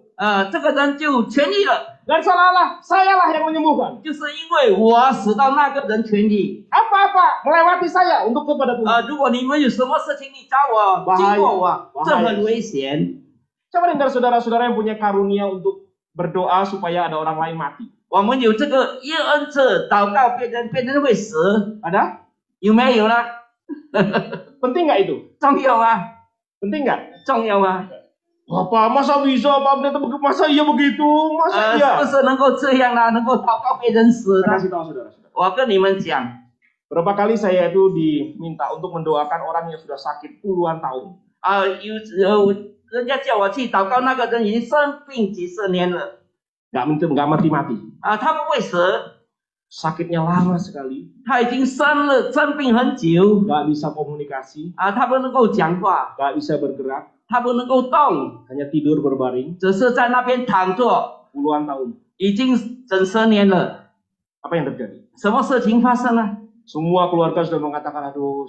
[SPEAKER 2] 这个人就痊愈了。
[SPEAKER 1] Dan seolah-olah sayalah yang menyembuhkan.
[SPEAKER 2] 就是因为我使到那个人痊愈。
[SPEAKER 1] Apa-apa melewati saya untuk kepada Tuhan.
[SPEAKER 2] 如果你们有什么事情，你找我，经过我，这很危险。
[SPEAKER 1] Coba dengar saudara-saudara yang punya karunia untuk berdoa supaya ada orang lain mati.
[SPEAKER 2] 我们有这个恩赐，祷告别人，别人会死，
[SPEAKER 1] Ada?
[SPEAKER 2] 有没有呢？
[SPEAKER 1] Penting nggak itu?
[SPEAKER 2] 重要啊，
[SPEAKER 1] Penting nggak?
[SPEAKER 2] 重要啊。
[SPEAKER 1] Apa masa bisa Pak Pendeta masa iya begitu? Masa
[SPEAKER 2] 是
[SPEAKER 1] iya?
[SPEAKER 2] 不是能够这样呢？能够祷告别人死
[SPEAKER 1] Saya
[SPEAKER 2] 呢？
[SPEAKER 1] kasih tahu saudara-saudara.
[SPEAKER 2] 我跟你们讲，
[SPEAKER 1] Berapa kali saya itu diminta untuk mendoakan orang yang sudah sakit puluhan tahun.
[SPEAKER 2] 有人家叫我去祷告，那个人已经生病几十年了，
[SPEAKER 1] Nggak mati-mati.
[SPEAKER 2] 他不会死，
[SPEAKER 1] Sakitnya lama sekali.
[SPEAKER 2] 他已经生病很久，
[SPEAKER 1] Nggak bisa komunikasi.
[SPEAKER 2] 他不能够讲话，
[SPEAKER 1] Nggak bisa bergerak.
[SPEAKER 2] 他不能够动，
[SPEAKER 1] Hanya tidur berbaring.
[SPEAKER 2] 只是在那边躺着，
[SPEAKER 1] Puluhan tahun.
[SPEAKER 2] 已经整10年了。
[SPEAKER 1] Apa yang terjadi?
[SPEAKER 2] 什么事情发生了？
[SPEAKER 1] Semua keluarga sudah mengatakan, aduh,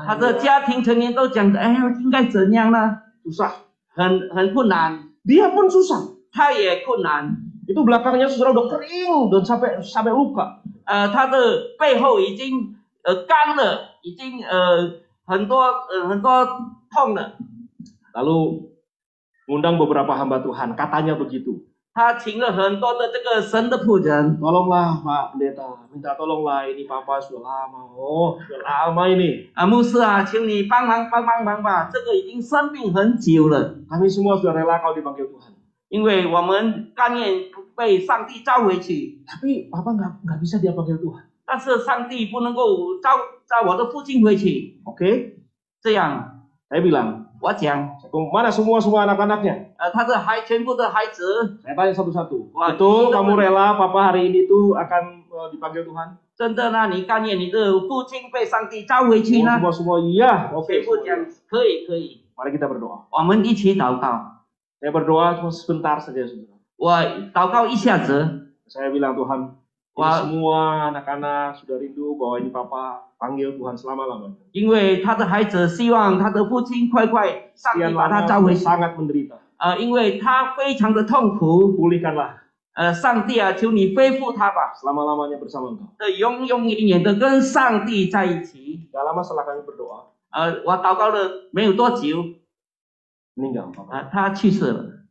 [SPEAKER 2] 他的
[SPEAKER 1] gimana?
[SPEAKER 2] 家庭成员都讲的，哎呀，应该怎样呢？
[SPEAKER 1] Susah.
[SPEAKER 2] 很困难，
[SPEAKER 1] Dia pun susah.
[SPEAKER 2] 他也困难。
[SPEAKER 1] Itu belakangnya saudara udah kering dan sampai luka.
[SPEAKER 2] 他的背后已经干了，已经很多痛了。
[SPEAKER 1] Lalu ngundang beberapa hamba Tuhan, katanya begitu.
[SPEAKER 2] 他请了很多的这个神的仆人，
[SPEAKER 1] Tolonglah Pak Pendeta, minta tolonglah ini Papa sudah lama. Oh, sudah lama ini.
[SPEAKER 2] 牧师啊，请你帮忙吧，这个已经生病很久了。
[SPEAKER 1] Kami semua sudah rela kalau dipanggil Tuhan.
[SPEAKER 2] 因为我们甘愿被上帝召回去，
[SPEAKER 1] Tapi Papa nggak bisa dia panggil Tuhan.
[SPEAKER 2] 但是上帝不能够召我的父亲回去。
[SPEAKER 1] Oke?
[SPEAKER 2] 这样，
[SPEAKER 1] Saya bilang,
[SPEAKER 2] 我讲，
[SPEAKER 1] mana semua anak-anaknya?
[SPEAKER 2] 他的全部的孩子，
[SPEAKER 1] Saya tanya satu-satu.
[SPEAKER 2] Wah,
[SPEAKER 1] Betul,
[SPEAKER 2] itu
[SPEAKER 1] kamu rela Papa hari ini tuh akan dipanggil Tuhan?
[SPEAKER 2] 真的呢？你甘愿你的父亲被上帝召回去呢？
[SPEAKER 1] Semua iya. Oke.
[SPEAKER 2] 全部讲可以。
[SPEAKER 1] Mari kita berdoa.
[SPEAKER 2] 我们一起祷告。
[SPEAKER 1] Saya berdoa cuma sebentar saja, saudara.
[SPEAKER 2] 我祷告一下子，
[SPEAKER 1] Saya bilang Tuhan, ini
[SPEAKER 2] Wah.
[SPEAKER 1] semua anak-anak sudah rindu bahwa ini Papa panggil Tuhan selama-lamanya.
[SPEAKER 2] 因为他的孩子希望他的父亲快上帝
[SPEAKER 1] Sekian
[SPEAKER 2] 把他
[SPEAKER 1] lama
[SPEAKER 2] 召回去。
[SPEAKER 1] sangat menderita.
[SPEAKER 2] 因为他非常的痛苦。
[SPEAKER 1] Pulihkanlah
[SPEAKER 2] 上帝啊，求你恢复他吧，
[SPEAKER 1] selama-lamanya bersama Engkau.
[SPEAKER 2] 永永远远的跟上帝在一起。
[SPEAKER 1] Gak lama setelah kami berdoa,
[SPEAKER 2] 我祷告了没有多久，
[SPEAKER 1] meninggal Papa.
[SPEAKER 2] 他去世了。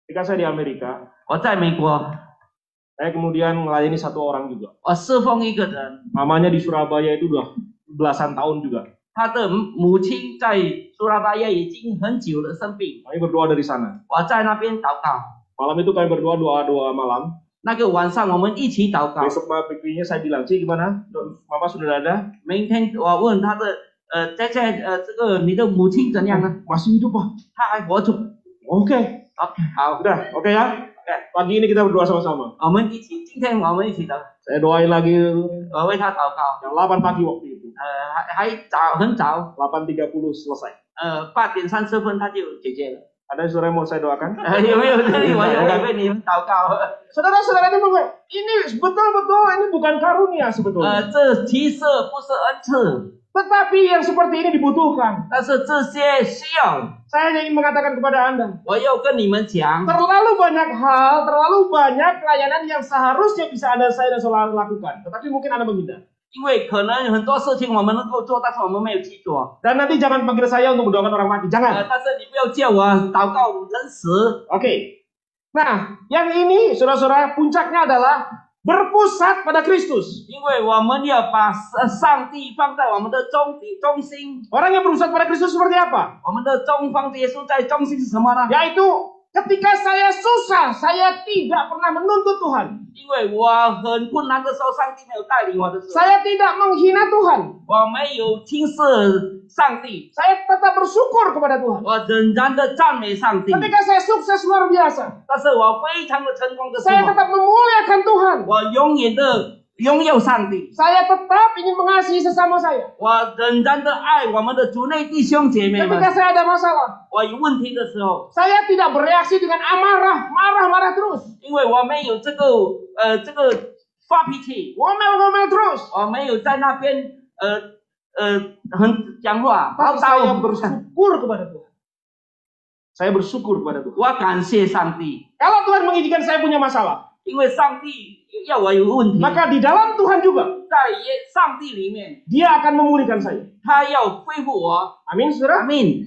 [SPEAKER 1] Ketika saya di Amerika,
[SPEAKER 2] 我在美国，
[SPEAKER 1] saya kemudian melayani satu orang juga.
[SPEAKER 2] 我侍奉一个人，
[SPEAKER 1] Mamanya di Surabaya itu udah belasan tahun juga.
[SPEAKER 2] 他的母亲在苏拉巴耶已经很久了生病，
[SPEAKER 1] Kami berdoa dari sana.
[SPEAKER 2] 我在那边祷告。
[SPEAKER 1] Malam itu kami berdoa doa-doa malam.
[SPEAKER 2] 那个晚上我们一起祷告。
[SPEAKER 1] Besok pikirnya saya bilang, Ci gimana? Mama sudah ada?
[SPEAKER 2] 明天我问他的这个你的母亲怎样呢？
[SPEAKER 1] Masih hidup Pak.
[SPEAKER 2] 她还活着。
[SPEAKER 1] Oke.
[SPEAKER 2] OK， 好，
[SPEAKER 1] Udah, oke ya? Pagi ini kita berdoa sama-sama.
[SPEAKER 2] 我们一起，今天我们一起的，
[SPEAKER 1] Saya doain lagi
[SPEAKER 2] 我为他祷告。
[SPEAKER 1] jam 8 pagi waktu itu.
[SPEAKER 2] 还早，很早，
[SPEAKER 1] 8.30 selesai.
[SPEAKER 2] 8:30他就解决了。
[SPEAKER 1] Ada yang saudara mau saya doakan?
[SPEAKER 2] 有没有这里？我有为你们祷告。
[SPEAKER 1] Saudara-saudara ini betul-betul ini bukan karunia sebetulnya.
[SPEAKER 2] 这其实不是恩赐，
[SPEAKER 1] Tetapi yang seperti ini dibutuhkan.
[SPEAKER 2] 但是这些需要，
[SPEAKER 1] Saya ingin mengatakan kepada Anda,
[SPEAKER 2] 我要跟你们讲。
[SPEAKER 1] terlalu banyak hal, terlalu banyak pelayanan yang seharusnya bisa Anda saya dan saudara lakukan. Tetapi mungkin Anda menghindar.
[SPEAKER 2] 因为可能很多事情我们能够做，但是我们没有去做。
[SPEAKER 1] Dan nanti jangan panggil saya untuk mendoakan orang mati. Jangan.
[SPEAKER 2] 但是你不要叫我祷告人死。
[SPEAKER 1] Oke. Nah, yang ini saudara-saudara puncaknya adalah berpusat pada Kristus.
[SPEAKER 2] 因为我们要把上帝放在我们的中心，
[SPEAKER 1] Orang yang berpusat pada Kristus seperti apa?
[SPEAKER 2] 我们的中方耶稣在中心是什么呢？
[SPEAKER 1] Yaitu ketika saya susah, saya tidak pernah menuntut Tuhan.
[SPEAKER 2] 因为我很困难的时候，上帝没有带领我的时候，
[SPEAKER 1] Saya tidak menghina Tuhan.
[SPEAKER 2] 我没有轻视上帝，
[SPEAKER 1] Saya tetap bersyukur kepada Tuhan.
[SPEAKER 2] 我仍然的赞美上帝。
[SPEAKER 1] Ketika saya sukses luar biasa,
[SPEAKER 2] 但是我非常的成功的时
[SPEAKER 1] saya
[SPEAKER 2] 候，
[SPEAKER 1] tetap memuliakan Tuhan.
[SPEAKER 2] 我永远的拥有上帝，
[SPEAKER 1] Saya tetap ingin mengasihi sesama saya.
[SPEAKER 2] 我仍然的爱我们的主内弟兄姐妹们。
[SPEAKER 1] Ketika saya ada masalah,
[SPEAKER 2] 我有问题的时候，
[SPEAKER 1] saya tidak bereaksi dengan amarah, marah-marah terus.
[SPEAKER 2] 因为我没有这个发脾气，
[SPEAKER 1] Ngomel-ngomel terus.
[SPEAKER 2] 我没有在那边很讲话唠
[SPEAKER 1] Tapi saya
[SPEAKER 2] 叨。
[SPEAKER 1] bersyukur kepada Tuhan. Saya bersyukur kepada Tuhan.
[SPEAKER 2] 我感谢上帝，
[SPEAKER 1] Kalau Tuhan mengizinkan saya punya masalah,
[SPEAKER 2] 因为上帝要我有问题，
[SPEAKER 1] maka di dalam Tuhan juga
[SPEAKER 2] 在上帝里面，
[SPEAKER 1] Dia akan memulihkan saya.
[SPEAKER 2] 他要恢复我。
[SPEAKER 1] Amin,
[SPEAKER 2] 阿
[SPEAKER 1] saudara.
[SPEAKER 2] 门。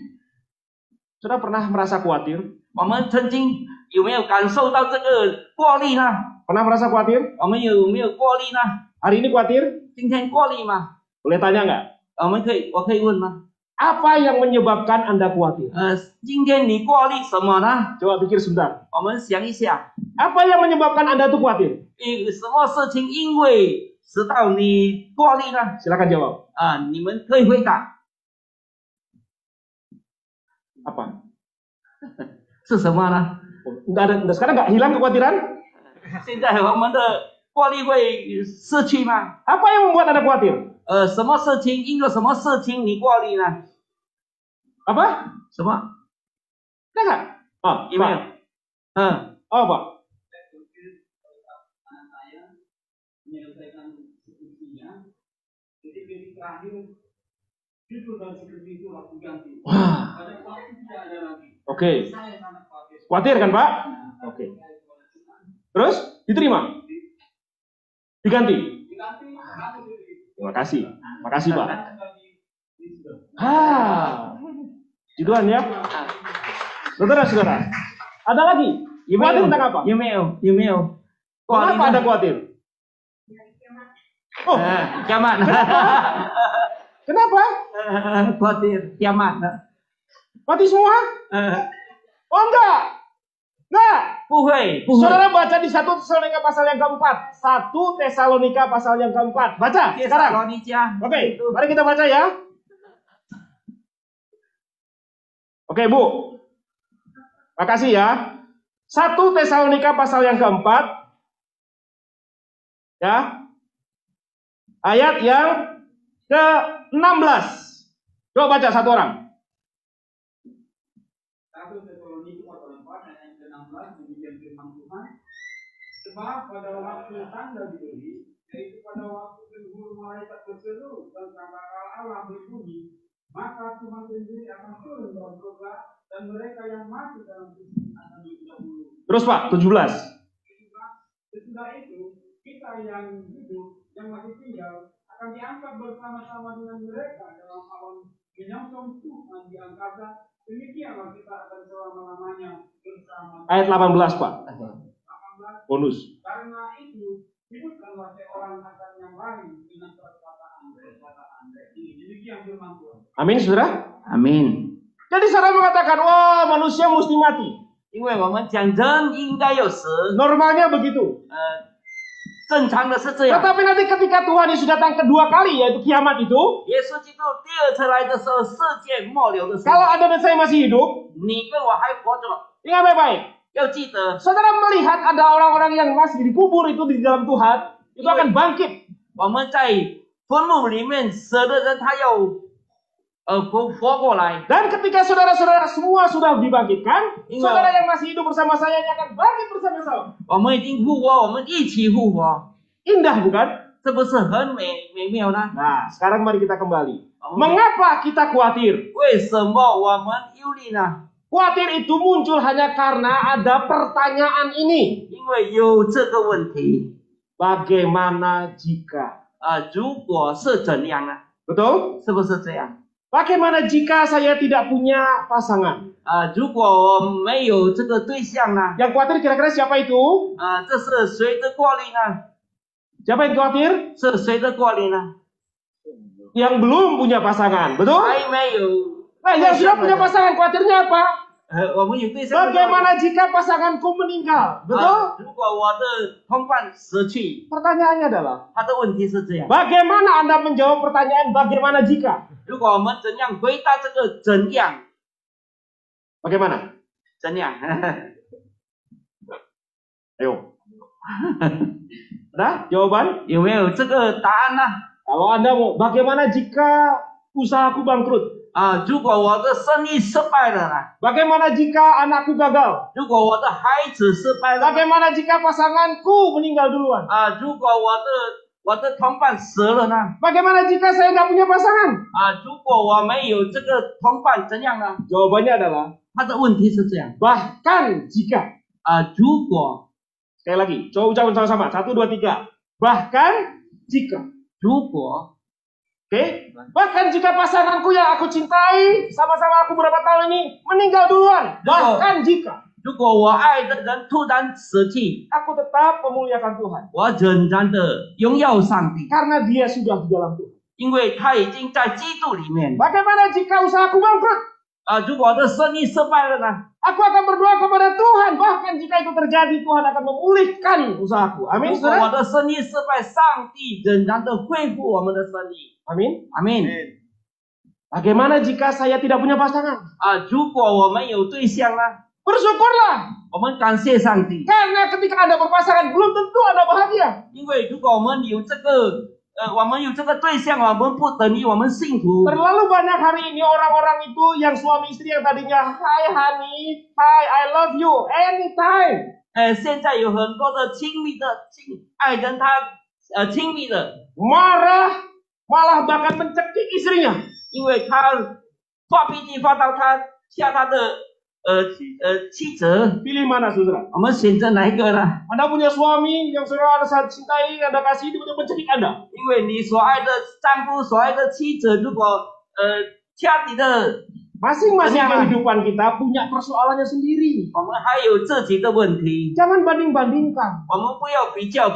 [SPEAKER 1] Saudara pernah merasa khawatir?
[SPEAKER 2] 我们曾经有没有感受到这个过滤呢？
[SPEAKER 1] Pernah merasa khawatir?
[SPEAKER 2] 我们有没有过滤呢？
[SPEAKER 1] Hari ini khawatir?
[SPEAKER 2] 今天过滤吗？
[SPEAKER 1] Boleh tanya nggak?
[SPEAKER 2] 我可以问吗？
[SPEAKER 1] Apa yang menyebabkan Anda khawatir?
[SPEAKER 2] 今天你过滤什么呢？
[SPEAKER 1] Coba pikir sebentar.
[SPEAKER 2] 我们想一下，
[SPEAKER 1] Apa yang menyebabkan Anda tuh khawatir?
[SPEAKER 2] 有什么事情因为使到你过滤呢？
[SPEAKER 1] Silakan jawab.
[SPEAKER 2] 你们可以回答
[SPEAKER 1] Apa?
[SPEAKER 2] 是什么呢？
[SPEAKER 1] Nggak ada. Sekarang nggak hilang kekhawatiran?
[SPEAKER 2] 现在我们的过滤会失去吗？
[SPEAKER 1] Apa yang membuat Anda khawatir?
[SPEAKER 2] 什么事情因为什么事情你过滤呢？
[SPEAKER 1] Apa?
[SPEAKER 2] 什么？
[SPEAKER 1] Ada nggak? Oh,
[SPEAKER 2] 有没有
[SPEAKER 1] Pak.？Oh, Pak.
[SPEAKER 3] anak saya menyelesaikan skripsinya, jadi minggu terakhir judul dan skripsi itu aku ganti.
[SPEAKER 1] Wah.
[SPEAKER 3] Pada waktu tidak ada lagi.
[SPEAKER 1] Oke.
[SPEAKER 3] Saya sangat khawatir.
[SPEAKER 1] Khawatir kan, Pak? Oke. Terus diterima? Diganti?
[SPEAKER 3] Diganti, aku diberi.
[SPEAKER 1] Terima kasih. Makasih, Pak.
[SPEAKER 3] Bagi wisuda.
[SPEAKER 1] Gituan ya. Saudara-saudara, ada lagi?
[SPEAKER 2] 有没
[SPEAKER 1] Khawatir
[SPEAKER 2] 有
[SPEAKER 1] tentang apa?
[SPEAKER 2] 有没有有没有过滤
[SPEAKER 1] Kenapa Anda
[SPEAKER 2] 呢？
[SPEAKER 1] khawatir? Oh,
[SPEAKER 2] kiamat.
[SPEAKER 1] kenapa?
[SPEAKER 2] Khawatir kiamat.
[SPEAKER 1] Mati semua? Oh, enggak. Enggak.
[SPEAKER 2] 不会不会。
[SPEAKER 1] Saudara baca di 1 Tesalonika pasal yang keempat. 1 Tesalonika pasal yang keempat. Baca
[SPEAKER 2] 帖撒
[SPEAKER 1] sekarang.
[SPEAKER 2] 罗尼迦。
[SPEAKER 1] Oke, mari kita baca ya. Oke, Bu. Makasih ya. 1 Tesalonika pasal yang keempat. Ya. Ayat yang ke-16. Coba baca satu orang.
[SPEAKER 3] 1 Tesalonika pasal 4 ayat yang ke-16 demikian firman Tuhan. Sebab pada waktu tanda diberi, yaitu pada waktu penghulu malaikat berseru dan sangkakala Allah berbunyi, maka Tuhan sendiri akan turun dalam surga dan mereka yang mati dalam Kristus akan didahului.
[SPEAKER 1] Terus Pak, 17.
[SPEAKER 3] Sesudah itu kita yang hidup, yang masih tinggal, akan diangkat bersama-sama dengan mereka dalam awan menyongsong Tuhan di angkasa. Demikianlah kita akan selama-lamanya bersama.
[SPEAKER 1] Ayat 18, Pak.
[SPEAKER 3] 18.
[SPEAKER 1] Bonus.
[SPEAKER 3] Karena itu hidupkanlah seorang akan yang lain dengan perkataan. Ini demikian firman Tuhan.
[SPEAKER 1] Amin, saudara.
[SPEAKER 2] Amin.
[SPEAKER 1] Jadi saudara mengatakan, wah manusia mesti mati.
[SPEAKER 2] 因为我们讲人应该有死，
[SPEAKER 1] Normalnya begitu.
[SPEAKER 2] 正常的是这样。
[SPEAKER 1] Tetapi nanti ketika Tuhan Yesus datang kedua kali, yaitu kiamat itu,
[SPEAKER 2] 耶稣基督第二次来的时候，世界末流的时候，
[SPEAKER 1] kalau Anda dan saya masih hidup,
[SPEAKER 2] 你跟我还活着，
[SPEAKER 1] ingat baik-baik.
[SPEAKER 2] 要记得，
[SPEAKER 1] Saudara melihat ada orang-orang yang masih dikubur itu di dalam Tuhan, itu akan bangkit.
[SPEAKER 2] 我们在坟墓里面死的人，他要活过来。
[SPEAKER 1] Dan ketika saudara-saudara semua sudah dibangkitkan,
[SPEAKER 2] Ingat.
[SPEAKER 1] saudara yang masih hidup bersama saya ini akan bangkit bersama-sama.
[SPEAKER 2] 我们已经复活，我们一起复活，
[SPEAKER 1] Indah bukan?
[SPEAKER 2] 这不是很美妙呢？
[SPEAKER 1] Nah, sekarang mari kita kembali.
[SPEAKER 2] Oh.
[SPEAKER 1] Mengapa kita khawatir?
[SPEAKER 2] 为什么我们忧虑呢？
[SPEAKER 1] Khawatir itu muncul hanya karena ada pertanyaan ini.
[SPEAKER 2] 因为有这个问题
[SPEAKER 1] Bagaimana jika?
[SPEAKER 2] 如果是怎样呢？
[SPEAKER 1] Betul?
[SPEAKER 2] 是不是这样？
[SPEAKER 1] Bagaimana jika saya tidak punya pasangan?
[SPEAKER 2] 如果我没有这个对象呢？
[SPEAKER 1] Yang khawatir kira-kira siapa itu?
[SPEAKER 2] 这是谁的过滤呢？
[SPEAKER 1] Siapa yang khawatir?
[SPEAKER 2] 是谁的过滤呢？
[SPEAKER 1] Yang belum punya pasangan. Betul?
[SPEAKER 2] 还没有。
[SPEAKER 1] Nah, yang sudah punya pasangan khawatirnya apa?
[SPEAKER 2] 我们有对象。
[SPEAKER 1] Bagaimana jika pasanganku meninggal? Betul?
[SPEAKER 2] 如果我的同伴死去，
[SPEAKER 1] Pertanyaannya adalah,
[SPEAKER 2] 他的问题是这样：
[SPEAKER 1] bagaimana Anda menjawab pertanyaan bagaimana jika?
[SPEAKER 2] 如果我们怎样回答这个怎样？
[SPEAKER 1] Bagaimana?
[SPEAKER 2] 怎样？
[SPEAKER 1] Ayo. Ada jawaban?
[SPEAKER 2] 有没有这个答案呢？
[SPEAKER 1] Kalau Anda mau, bagaimana jika usahaku bangkrut?
[SPEAKER 2] 如果我的生意失败了呢？
[SPEAKER 1] Bagaimana jika anakku gagal?
[SPEAKER 2] 如果我的孩子失败了，
[SPEAKER 1] Bagaimana jika pasanganku meninggal duluan?
[SPEAKER 2] 如果我的同伴死了呢？
[SPEAKER 1] Bagaimana jika saya nggak punya pasangan?
[SPEAKER 2] 如果我没有这个同伴怎样呢？
[SPEAKER 1] Jawabannya adalah
[SPEAKER 2] 他的问题是这样：
[SPEAKER 1] bahkan jika.
[SPEAKER 2] 如果
[SPEAKER 1] Sekali lagi, coba ucapkan sama-sama. 1, 2, 3. Bahkan jika.
[SPEAKER 2] 如果
[SPEAKER 1] Oke? Bahkan jika pasanganku yang aku cintai, sama-sama aku berapa tahun ini, meninggal duluan. Bahkan jika.
[SPEAKER 2] 如果我爱的人突然死去，
[SPEAKER 1] Aku tetap memuliakan Tuhan.
[SPEAKER 2] 我仍然的荣耀上帝，
[SPEAKER 1] Karena dia sudah di dalam Tuhan.
[SPEAKER 2] 因为他已经在基督里面。
[SPEAKER 1] Bagaimana jika usahaku bangkrut?
[SPEAKER 2] 如果我的生意失败了呢？
[SPEAKER 1] Aku akan berdoa kepada Tuhan. Bahkan jika itu terjadi, Tuhan akan memulihkan usahaku. Amin,
[SPEAKER 2] 如果我
[SPEAKER 1] saudara?
[SPEAKER 2] 的生意失败，上帝仍然的恢复我们的生意。
[SPEAKER 1] Amin.
[SPEAKER 2] 阿门。
[SPEAKER 1] Bagaimana jika saya tidak punya pasangan?
[SPEAKER 2] 如果我们有对象呢？
[SPEAKER 1] Bersyukurlah.
[SPEAKER 2] 我们感谢上帝，
[SPEAKER 1] Karena ketika Anda berpasangan, belum tentu Anda bahagia.
[SPEAKER 2] 因为如果我们有这个对象，我们不等于我们幸福。
[SPEAKER 1] Terlalu banyak hari ini orang-orang itu yang suami istri yang tadinya, Hi honey, hi I love you, anytime.
[SPEAKER 2] 现在有很多的亲密的爱人，他亲密的，
[SPEAKER 1] Marah, malah bahkan mencekik istrinya.
[SPEAKER 2] 因为他发脾气发到他下他的妻子。
[SPEAKER 1] Pilih mana, saudara?
[SPEAKER 2] 我们选择哪一个呢？
[SPEAKER 1] Anda punya suami yang saudara Anda cintai, Anda kasih, dia mencekik Anda.
[SPEAKER 2] 因为你所爱的丈夫、所爱的妻子，如果家里的
[SPEAKER 1] Masing-masing
[SPEAKER 2] Kenapa?
[SPEAKER 1] kehidupan kita punya persoalannya sendiri.
[SPEAKER 2] 我们还有自己的问题，
[SPEAKER 1] Jangan banding-bandingkan.
[SPEAKER 2] 我们不要比较。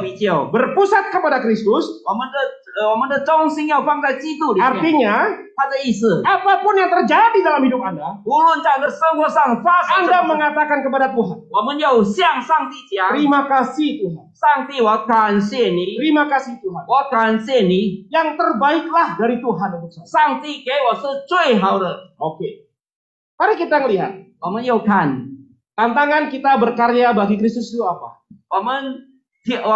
[SPEAKER 1] Berpusat kepada Kristus,
[SPEAKER 2] 我们的中心要放在基督里面。
[SPEAKER 1] artinya
[SPEAKER 2] 他的意思，
[SPEAKER 1] apapun yang terjadi dalam hidup Anda,
[SPEAKER 2] 无论在我的生活上发生什
[SPEAKER 1] Anda
[SPEAKER 2] 么，
[SPEAKER 1] mengatakan kepada Tuhan,
[SPEAKER 2] 我们要向上帝讲：
[SPEAKER 1] terima kasih Tuhan,
[SPEAKER 2] 上帝，我感谢你，
[SPEAKER 1] terima kasih Tuhan.
[SPEAKER 2] 我感谢你，
[SPEAKER 1] Yang terbaiklah dari Tuhan untuk saya.
[SPEAKER 2] 上帝给我是最好的。
[SPEAKER 1] Oke. Mari kita lihat.
[SPEAKER 2] 我们要看，
[SPEAKER 1] Tantangan kita berkarya bagi Kristus itu apa?
[SPEAKER 2] 我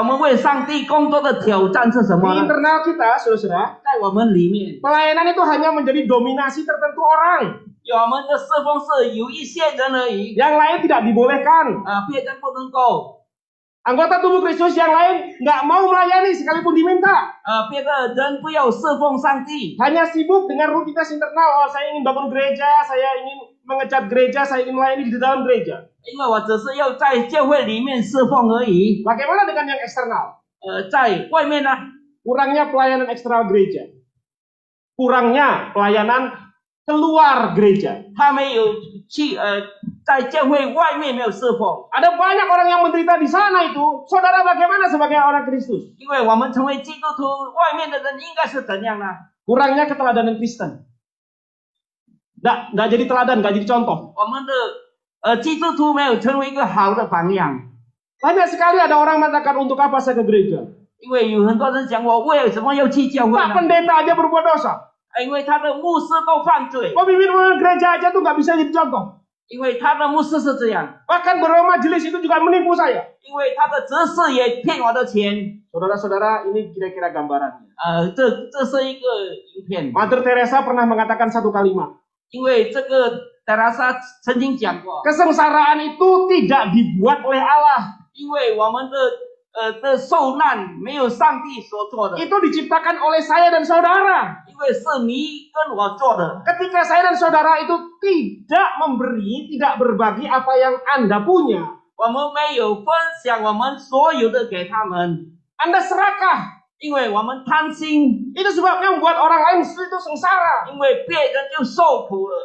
[SPEAKER 2] 们为上帝工作的挑战是什
[SPEAKER 1] Di
[SPEAKER 2] 么呢？
[SPEAKER 1] internal kita, saudara,
[SPEAKER 2] 在我们里面，
[SPEAKER 1] pelayanan itu hanya menjadi dominasi tertentu orang.
[SPEAKER 2] 我们的侍奉是有一些人而已，
[SPEAKER 1] Yang lain tidak dibolehkan.
[SPEAKER 2] 别人不能够，
[SPEAKER 1] Anggota tubuh Kristus yang lain nggak mau melayani sekalipun diminta.
[SPEAKER 2] 别的人不要侍奉上帝，
[SPEAKER 1] Hanya sibuk dengan rutinitas internal. Oh, saya ingin bangun gereja, saya ingin mengecat gereja, saya ingin melayani di dalam gereja.
[SPEAKER 2] 因为我只是要在教会里面侍奉而已。
[SPEAKER 1] Bagaimana dengan yang eksternal?
[SPEAKER 2] 在外面呢，
[SPEAKER 1] Kurangnya pelayanan eksternal gereja. Kurangnya pelayanan keluar gereja.
[SPEAKER 2] 他没有去在教会外面没有侍奉，
[SPEAKER 1] Ada banyak orang yang menderita di sana itu. Saudara bagaimana sebagai orang Kristus?
[SPEAKER 2] 因为我们成为基督徒，外面的人应该是怎样呢？
[SPEAKER 1] Kurangnya keteladanan Kristen. Nggak jadi teladan, nggak jadi contoh.
[SPEAKER 2] 我们的基督徒没有成为一个好的榜样，
[SPEAKER 1] Banyak sekali ada orang mengatakan untuk apa saya ke gereja?
[SPEAKER 2] 因为有很多人讲我为什么要去教会
[SPEAKER 1] Pak
[SPEAKER 2] 呢？
[SPEAKER 1] pendeta aja berbuat dosa.
[SPEAKER 2] 因为他的牧师都犯罪，
[SPEAKER 1] Pemimpin gereja aja tuh nggak bisa jadi contoh.
[SPEAKER 2] 因为他的牧师是这样，
[SPEAKER 1] Bahkan beberapa majelis itu juga menipu saya.
[SPEAKER 2] 因为他的执事也骗我的钱。
[SPEAKER 1] Saudara-saudara, ini kira-kira gambarannya.
[SPEAKER 2] 这是一个影片，
[SPEAKER 1] Mother Teresa pernah mengatakan satu kalimat.
[SPEAKER 2] 因为这个德拉莎曾经讲过，
[SPEAKER 1] Kesengsaraan itu tidak dibuat oleh Allah.
[SPEAKER 2] 因为我们的受难没有上帝所做的，
[SPEAKER 1] Itu diciptakan oleh saya dan saudara.
[SPEAKER 2] 因为是你跟我做的。
[SPEAKER 1] Ketika saya dan saudara itu tidak memberi, tidak berbagi apa yang Anda punya.
[SPEAKER 2] 我们没有分享我们所有的给他们，
[SPEAKER 1] Anda serakah.
[SPEAKER 2] 因为我们贪心，
[SPEAKER 1] Itu sebabnya membuat orang lain itu sengsara.
[SPEAKER 2] 因为别人就受苦了。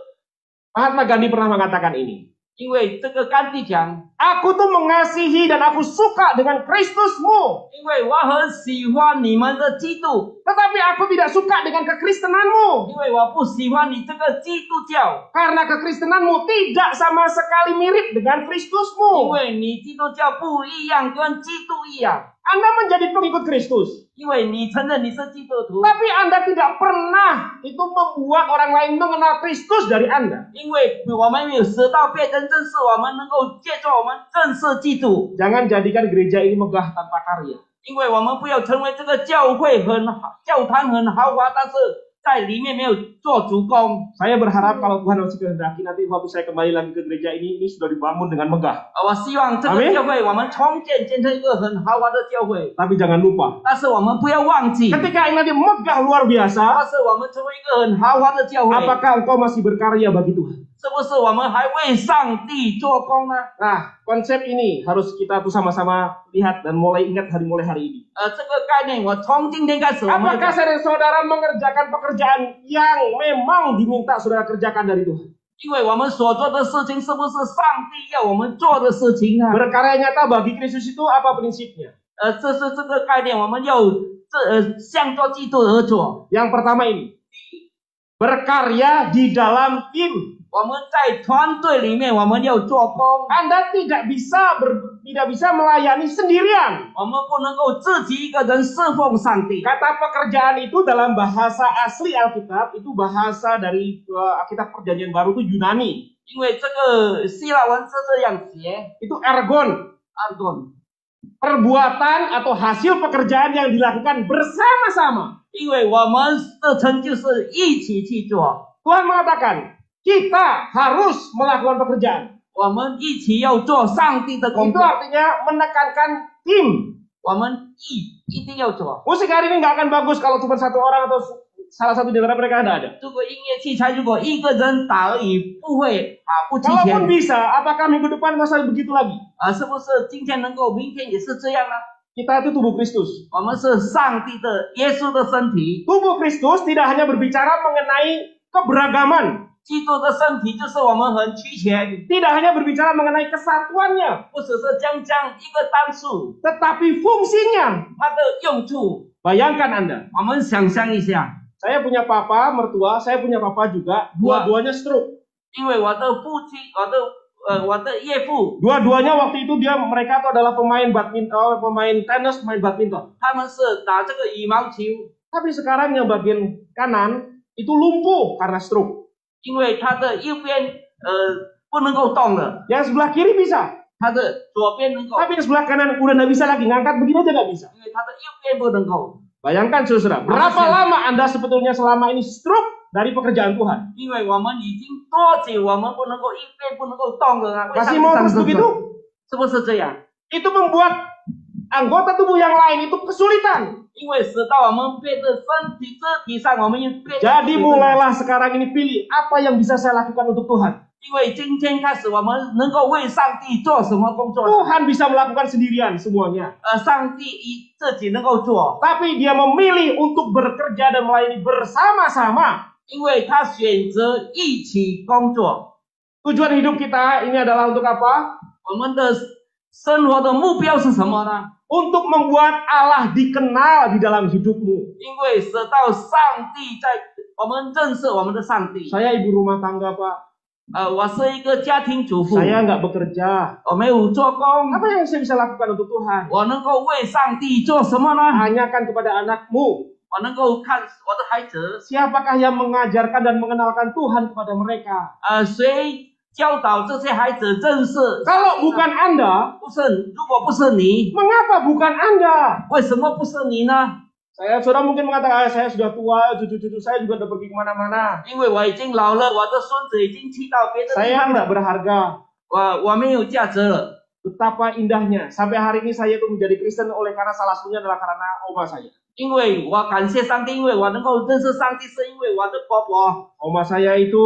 [SPEAKER 1] Mahatma Gandhi pernah mengatakan ini.
[SPEAKER 2] 因为这个甘地讲，
[SPEAKER 1] Aku tuh mengasihi dan aku suka dengan Kristusmu.
[SPEAKER 2] 因为我很喜欢你们的基督，
[SPEAKER 1] Tetapi aku tidak suka dengan kekristenanmu.
[SPEAKER 2] 因为我不喜欢你这个基督教，
[SPEAKER 1] Karena kekristenanmu tidak sama sekali mirip dengan
[SPEAKER 2] 因
[SPEAKER 1] Kristusmu.
[SPEAKER 2] 为你基督教不一样，跟基督一样，
[SPEAKER 1] Anda menjadi pengikut Kristus.
[SPEAKER 2] 因为你承认你是基督徒，
[SPEAKER 1] Tapi Anda tidak pernah itu membuat orang lain mengenal Kristus dari Anda.
[SPEAKER 2] 因为我们有使到别人认识我们，能够借助我们认识基督，
[SPEAKER 1] Jangan jadikan gereja ini megah tanpa karya.
[SPEAKER 2] 因为我们不要成为这个教会很好，教堂很豪华，但是在里面没有做足工。
[SPEAKER 1] Saya berharap kalau Tuhan masih kehendaki nanti waktu saya kembali lagi ke gereja ini sudah dibangun dengan megah.
[SPEAKER 2] 我希望这个
[SPEAKER 1] Amin
[SPEAKER 2] 教会我们重建，建成一个很豪华的教会，
[SPEAKER 1] Tapi jangan lupa,
[SPEAKER 2] 但是我们不要忘记，
[SPEAKER 1] ketika ini nanti megah luar
[SPEAKER 2] 但
[SPEAKER 1] biasa,
[SPEAKER 2] 是我们成为一个很豪华的教会，
[SPEAKER 1] apakah engkau masih berkarya bagi Tuhan?
[SPEAKER 2] 是不是我们还为上帝做工呢？
[SPEAKER 1] Nah, konsep ini harus kita tuh sama-sama lihat dan mulai ingat mulai hari ini.
[SPEAKER 2] 这个概念我从今天开始，我们
[SPEAKER 1] Apakah saya dan saudara mengerjakan pekerjaan yang memang diminta saudara kerjakan dari Tuhan?
[SPEAKER 2] 因为我们所做的事情是不是上帝要我们做的事情呢？
[SPEAKER 1] Berkarya nyata bagi Kristus itu apa prinsipnya?
[SPEAKER 2] 这是这个概念，我们要向着基督而做。
[SPEAKER 1] Yang pertama ini, berkarya di dalam tim.
[SPEAKER 2] 我们在团队里面，我们要做工，
[SPEAKER 1] Anda tidak bisa melayani sendirian.
[SPEAKER 2] 我们不能够自己一个人侍奉上帝。
[SPEAKER 1] Kata pekerjaan itu dalam bahasa asli Alkitab itu bahasa dari Alkitab Perjanjian Baru itu Yunani.
[SPEAKER 2] 因为这个希腊文是这样写
[SPEAKER 1] Itu ergon,
[SPEAKER 2] ，argon，
[SPEAKER 1] perbuatan atau hasil pekerjaan yang dilakukan bersama-sama.
[SPEAKER 2] 因为我们的成就是一起去做，
[SPEAKER 1] Tuhan mengatakan, kita harus melakukan pekerjaan.
[SPEAKER 2] 我们一起要做上帝的工
[SPEAKER 1] Itu
[SPEAKER 2] 作，
[SPEAKER 1] artinya menekankan tim.
[SPEAKER 2] 我们一定要做。
[SPEAKER 1] Musik hari ini nggak akan bagus kalau cuma satu orang atau salah satu di antara mereka ada.
[SPEAKER 2] 如果音乐器材如果一个人打而已，不会不齐
[SPEAKER 1] Kalaupun
[SPEAKER 2] 全
[SPEAKER 1] bisa, apakah minggu depan masih begitu lagi?
[SPEAKER 2] 是不是今天能够，明天也是这样呢？
[SPEAKER 1] Kita itu tubuh Kristus.
[SPEAKER 2] 我们是上帝的耶稣的身体，
[SPEAKER 1] Tubuh Kristus tidak hanya berbicara mengenai keberagaman,
[SPEAKER 2] 基督的身体就是我们很齐全，
[SPEAKER 1] tidak hanya berbicara mengenai kesatuannya,
[SPEAKER 2] 不只是将一个单数，
[SPEAKER 1] tetapi fungsinya.
[SPEAKER 2] 它的用处。
[SPEAKER 1] Bayangkan Anda,
[SPEAKER 2] 我们想象一下，
[SPEAKER 1] saya punya papa, mertua, saya punya papa juga, dua-duanya stroke.
[SPEAKER 2] 因为我的父亲，我的岳父，
[SPEAKER 1] Dua-duanya waktu itu mereka itu adalah pemain badminton, pemain tenis, pemain badminton.
[SPEAKER 2] 他们是打这个羽毛球，
[SPEAKER 1] Tapi sekarang yang bagian kanan itu lumpuh karena stroke.
[SPEAKER 2] 因为他的右边不能够动了，
[SPEAKER 1] Yang sebelah kiri bisa,
[SPEAKER 2] 他的左边能够，
[SPEAKER 1] tapi yang sebelah kanan udah nggak bisa lagi, ngangkat begini aja nggak bisa.
[SPEAKER 2] 因为他的右边不能够。
[SPEAKER 1] Bayangkan saudara, berapa lama Anda sebetulnya selama ini stroke dari pekerjaan Tuhan?
[SPEAKER 2] 因为我们已经多久我们不能够一边不能够动了啊？
[SPEAKER 1] Masih mau terus begitu?
[SPEAKER 2] 是不是这样？
[SPEAKER 1] Itu membuat anggota tubuh yang lain itu kesulitan.
[SPEAKER 2] 因为使到我们别的身体肢体上，我们又变。
[SPEAKER 1] Jadi mulailah sekarang ini pilih apa yang bisa saya lakukan untuk Tuhan.
[SPEAKER 2] 因为今天开始，我们能够为上帝做什么工作？
[SPEAKER 1] Tuhan bisa melakukan sendirian semuanya.
[SPEAKER 2] 上帝自己能够做，
[SPEAKER 1] Tapi dia memilih untuk bekerja dan melayani bersama-sama.
[SPEAKER 2] 因为他选择一起工作。
[SPEAKER 1] Tujuan hidup kita ini adalah untuk apa?
[SPEAKER 2] 我们的生活的目标是什么呢？
[SPEAKER 1] Untuk membuat Allah dikenal di dalam hidupmu.
[SPEAKER 2] 因为使到上帝在我们认识我们的上帝。
[SPEAKER 1] Saya ibu rumah tangga, Pak.
[SPEAKER 2] 我是一个家庭主妇，
[SPEAKER 1] Saya nggak bekerja.
[SPEAKER 2] 我没有做工，
[SPEAKER 1] Apa yang saya bisa lakukan untuk Tuhan?
[SPEAKER 2] 我能够为上帝做什么呢？
[SPEAKER 1] Tanyakan kepada anakmu,
[SPEAKER 2] 我能够看我的孩子，
[SPEAKER 1] siapakah yang mengajarkan dan mengenalkan Tuhan kepada mereka?
[SPEAKER 2] 谁教导这些孩子认识？
[SPEAKER 1] Kalau bukan Anda,
[SPEAKER 2] 不是，如果不是你，
[SPEAKER 1] mengapa bukan Anda?
[SPEAKER 2] 为什么不是你呢？
[SPEAKER 1] Saudara mungkin mengatakan, saya sudah tua, cucu-cucu saya juga udah pergi kemana-mana.
[SPEAKER 2] 因为我已经老了，我的孙子已经去到别的地
[SPEAKER 1] Saya
[SPEAKER 2] 方
[SPEAKER 1] nggak
[SPEAKER 2] 了，
[SPEAKER 1] berharga.
[SPEAKER 2] 我没有价值了。
[SPEAKER 1] Betapa indahnya. Sampai hari ini saya itu menjadi Kristen oleh karena salah satunya adalah karena oma saya.
[SPEAKER 2] 因为我感谢上帝，因为我能够认识上帝，是因为我的婆婆。
[SPEAKER 1] Oma saya itu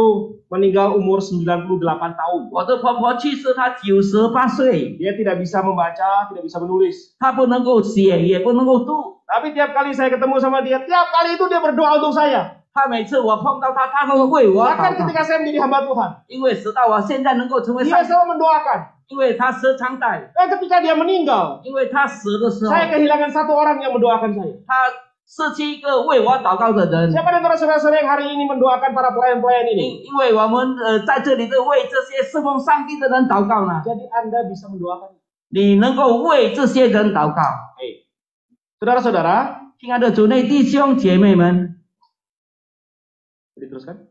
[SPEAKER 1] meninggal umur 98 tahun.
[SPEAKER 2] 我的婆婆去世，她98岁，
[SPEAKER 1] Dia tidak bisa membaca, tidak bisa menulis.
[SPEAKER 2] 她不能够写，也不能够读。
[SPEAKER 1] Tapi tiap kali saya ketemu sama dia, tiap kali itu dia berdoa untuk saya.
[SPEAKER 2] 她每次我碰到她，她都会为我祷
[SPEAKER 1] Bahkan
[SPEAKER 2] 告。
[SPEAKER 1] ketika saya menjadi hamba Tuhan,
[SPEAKER 2] 因为直到我现在能够成为
[SPEAKER 1] dia
[SPEAKER 2] 上帝，
[SPEAKER 1] selalu mendoakan.
[SPEAKER 2] 因为她时常带，
[SPEAKER 1] Dan ketika dia meninggal,
[SPEAKER 2] 因为她死的时候，
[SPEAKER 1] saya kehilangan satu orang yang mendoakan saya.
[SPEAKER 2] 她失去一个为我祷告的人。
[SPEAKER 1] Siapa di antara saudara-saudara yang hari ini mendoakan para pelayan-pelayan ini?
[SPEAKER 2] 因为我们在这里的为这些侍奉上帝的人祷告呢，
[SPEAKER 1] Jadi Anda bisa mendoakan.
[SPEAKER 2] 你能够为这些人祷告。
[SPEAKER 1] Saudara-saudara,
[SPEAKER 2] 亲爱的主内弟兄姐妹们，
[SPEAKER 1] diteruskan.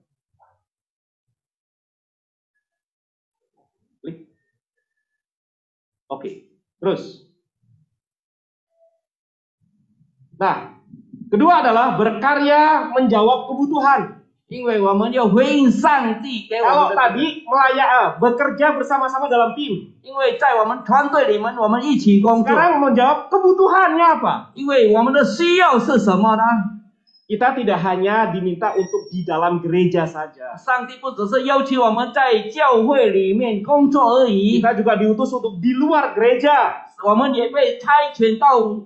[SPEAKER 1] Klik. Oke, terus. Nah, kedua adalah berkarya menjawab kebutuhan.
[SPEAKER 2] 因为我们要回应上帝给我
[SPEAKER 1] Kalau
[SPEAKER 2] 们的。
[SPEAKER 1] tadi bekerja bersama-sama dalam tim.
[SPEAKER 2] 因为在我们团队里面，我们一起工作。
[SPEAKER 1] Sekarang menjawab kebutuhannya apa?
[SPEAKER 2] 因为我们的需要是什么呢？
[SPEAKER 1] Kita tidak hanya diminta untuk di dalam gereja saja.
[SPEAKER 2] 上帝不只是要求我们在教会里面工作而已，
[SPEAKER 1] Kita juga diutus untuk di luar gereja.
[SPEAKER 2] 我们也被差遣到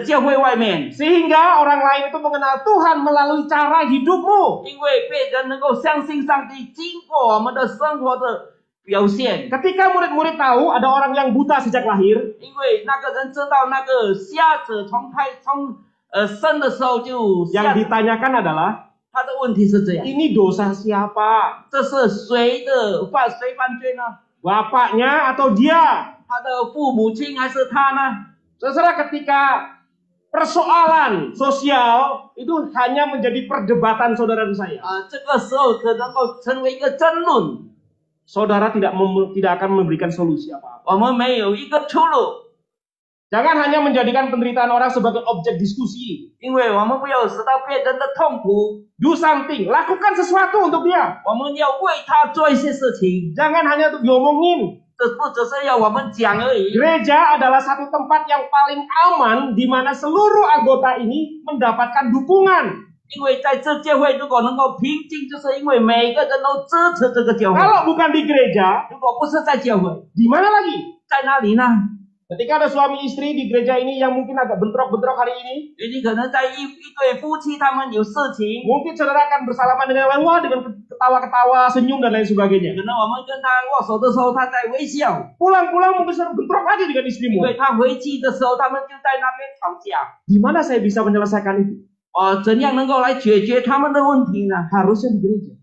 [SPEAKER 2] 教会外面，
[SPEAKER 1] Sehingga orang lain itu mengenal Tuhan melalui cara hidupmu.
[SPEAKER 2] 因为被人能够相信上帝，经过我们的生活的表现。
[SPEAKER 1] Ketika murid-murid tahu ada orang yang buta sejak lahir,
[SPEAKER 2] 因为那个人知道那个瞎子从生的时候就
[SPEAKER 1] yang ditanyakan adalah,
[SPEAKER 2] 他的问题是这样：
[SPEAKER 1] ini dosa siapa?
[SPEAKER 2] 这是谁犯罪呢？
[SPEAKER 1] Bapaknya atau dia?
[SPEAKER 2] 他的父母亲还是他呢？
[SPEAKER 1] Saudara, ketika persoalan sosial itu hanya menjadi perdebatan saudara dan saya.
[SPEAKER 2] 这个时候可能够成为一个争论，
[SPEAKER 1] Saudara tidak akan memberikan solusi apa-apa.
[SPEAKER 2] 我们没有一个出路，
[SPEAKER 1] Jangan hanya menjadikan penderitaan orang sebagai objek diskusi.
[SPEAKER 2] 因为我们不要使到别人的痛苦，
[SPEAKER 1] Do something, lakukan sesuatu untuk dia.
[SPEAKER 2] 我们要为他做一些事情，
[SPEAKER 1] Jangan hanya untuk diomongin.
[SPEAKER 2] 这不只是要我们讲而已。
[SPEAKER 1] Gereja adalah satu tempat yang paling aman di mana seluruh anggota ini mendapatkan dukungan.
[SPEAKER 2] 因为在这教会如果能够平静，就是因为每个人都支持这个教会。
[SPEAKER 1] Kalau bukan di gereja,
[SPEAKER 2] 如果不是在教会，
[SPEAKER 1] di mana lagi?
[SPEAKER 2] 在哪里呢？
[SPEAKER 1] Ketika ada suami istri di gereja ini yang mungkin agak bentrok-bentrok hari ini,
[SPEAKER 2] 你可能在一对夫妻，他们有事情，
[SPEAKER 1] mungkin saudara akan bersalaman dengan orang tua dengan ketawa-ketawa, senyum dan lain sebagainya.
[SPEAKER 2] 可能我们跟他握手的时候，他在微笑，
[SPEAKER 1] Pulang-pulang mungkin saudara bentrok lagi dengan
[SPEAKER 2] 因
[SPEAKER 1] istrimu.
[SPEAKER 2] 为他回去的时候，他们就在那边吵架。
[SPEAKER 1] Di mana saya bisa menyelesaikan itu?
[SPEAKER 2] 怎样能够来解决他们的问题呢？
[SPEAKER 1] Harusnya di gereja.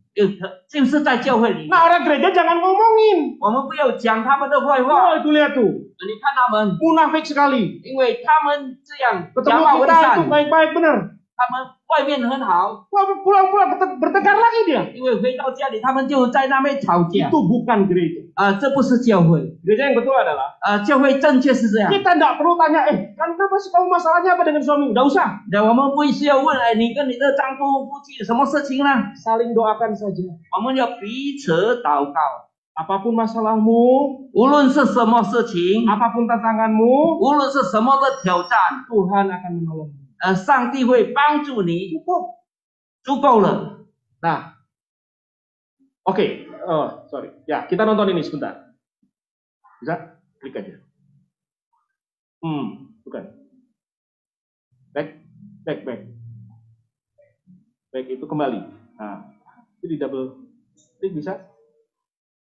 [SPEAKER 2] 就是在教会里面，
[SPEAKER 1] Nah, orang gereja jangan ngomongin.
[SPEAKER 2] 我们不要讲他们的坏话。
[SPEAKER 1] Wah, itu lihat tuh.
[SPEAKER 2] 你看他们，
[SPEAKER 1] Munafik sekali.
[SPEAKER 2] 因为他们这样
[SPEAKER 1] Ketemu
[SPEAKER 2] 讲话为
[SPEAKER 1] kita itu
[SPEAKER 2] 善，
[SPEAKER 1] baik-baik benar.
[SPEAKER 2] 他们外面很好，
[SPEAKER 1] Wah, pulang-pulang bertengkar lagi dia.
[SPEAKER 2] 因为回到家里，他们就在那边吵架。
[SPEAKER 1] Itu bukan gereja.
[SPEAKER 2] 这不是教会，
[SPEAKER 1] Gereja yang betul adalah
[SPEAKER 2] 教会正确是这样。
[SPEAKER 1] kita tidak perlu tanya, kenapa sih kamu masalahnya apa dengan suami? Tidak usah.
[SPEAKER 2] 那我们不需要问，你跟你的丈夫夫妻有什么事情呢？
[SPEAKER 1] Saling doakan saja.
[SPEAKER 2] 我们要彼此祷告，
[SPEAKER 1] Apapun masalahmu,
[SPEAKER 2] 无论是什么事情，
[SPEAKER 1] apapun tantanganmu,
[SPEAKER 2] 无论是什么的挑战，
[SPEAKER 1] Tuhan akan menolongmu.
[SPEAKER 2] 上帝会帮助你，
[SPEAKER 1] Cukup.
[SPEAKER 2] 足够了。
[SPEAKER 1] Nah, oke. Oh, sorry. Ya, kita nonton ini sebentar. Bisa? Klik aja. Bukan. Back. Back itu kembali. Nah, itu di double klik bisa?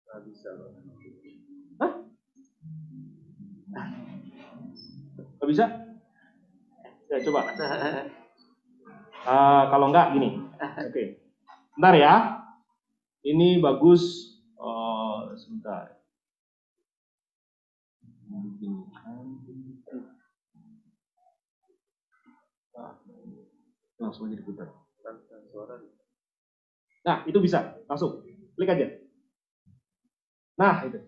[SPEAKER 1] Nggak bisa. Hah? Nggak bisa? Ya, coba. Kalau enggak gini. Oke. Bentar ya. Ini bagus. sebentar. Langsung aja diputar. Nah, itu bisa. Langsung. Klik aja. Nah, itu.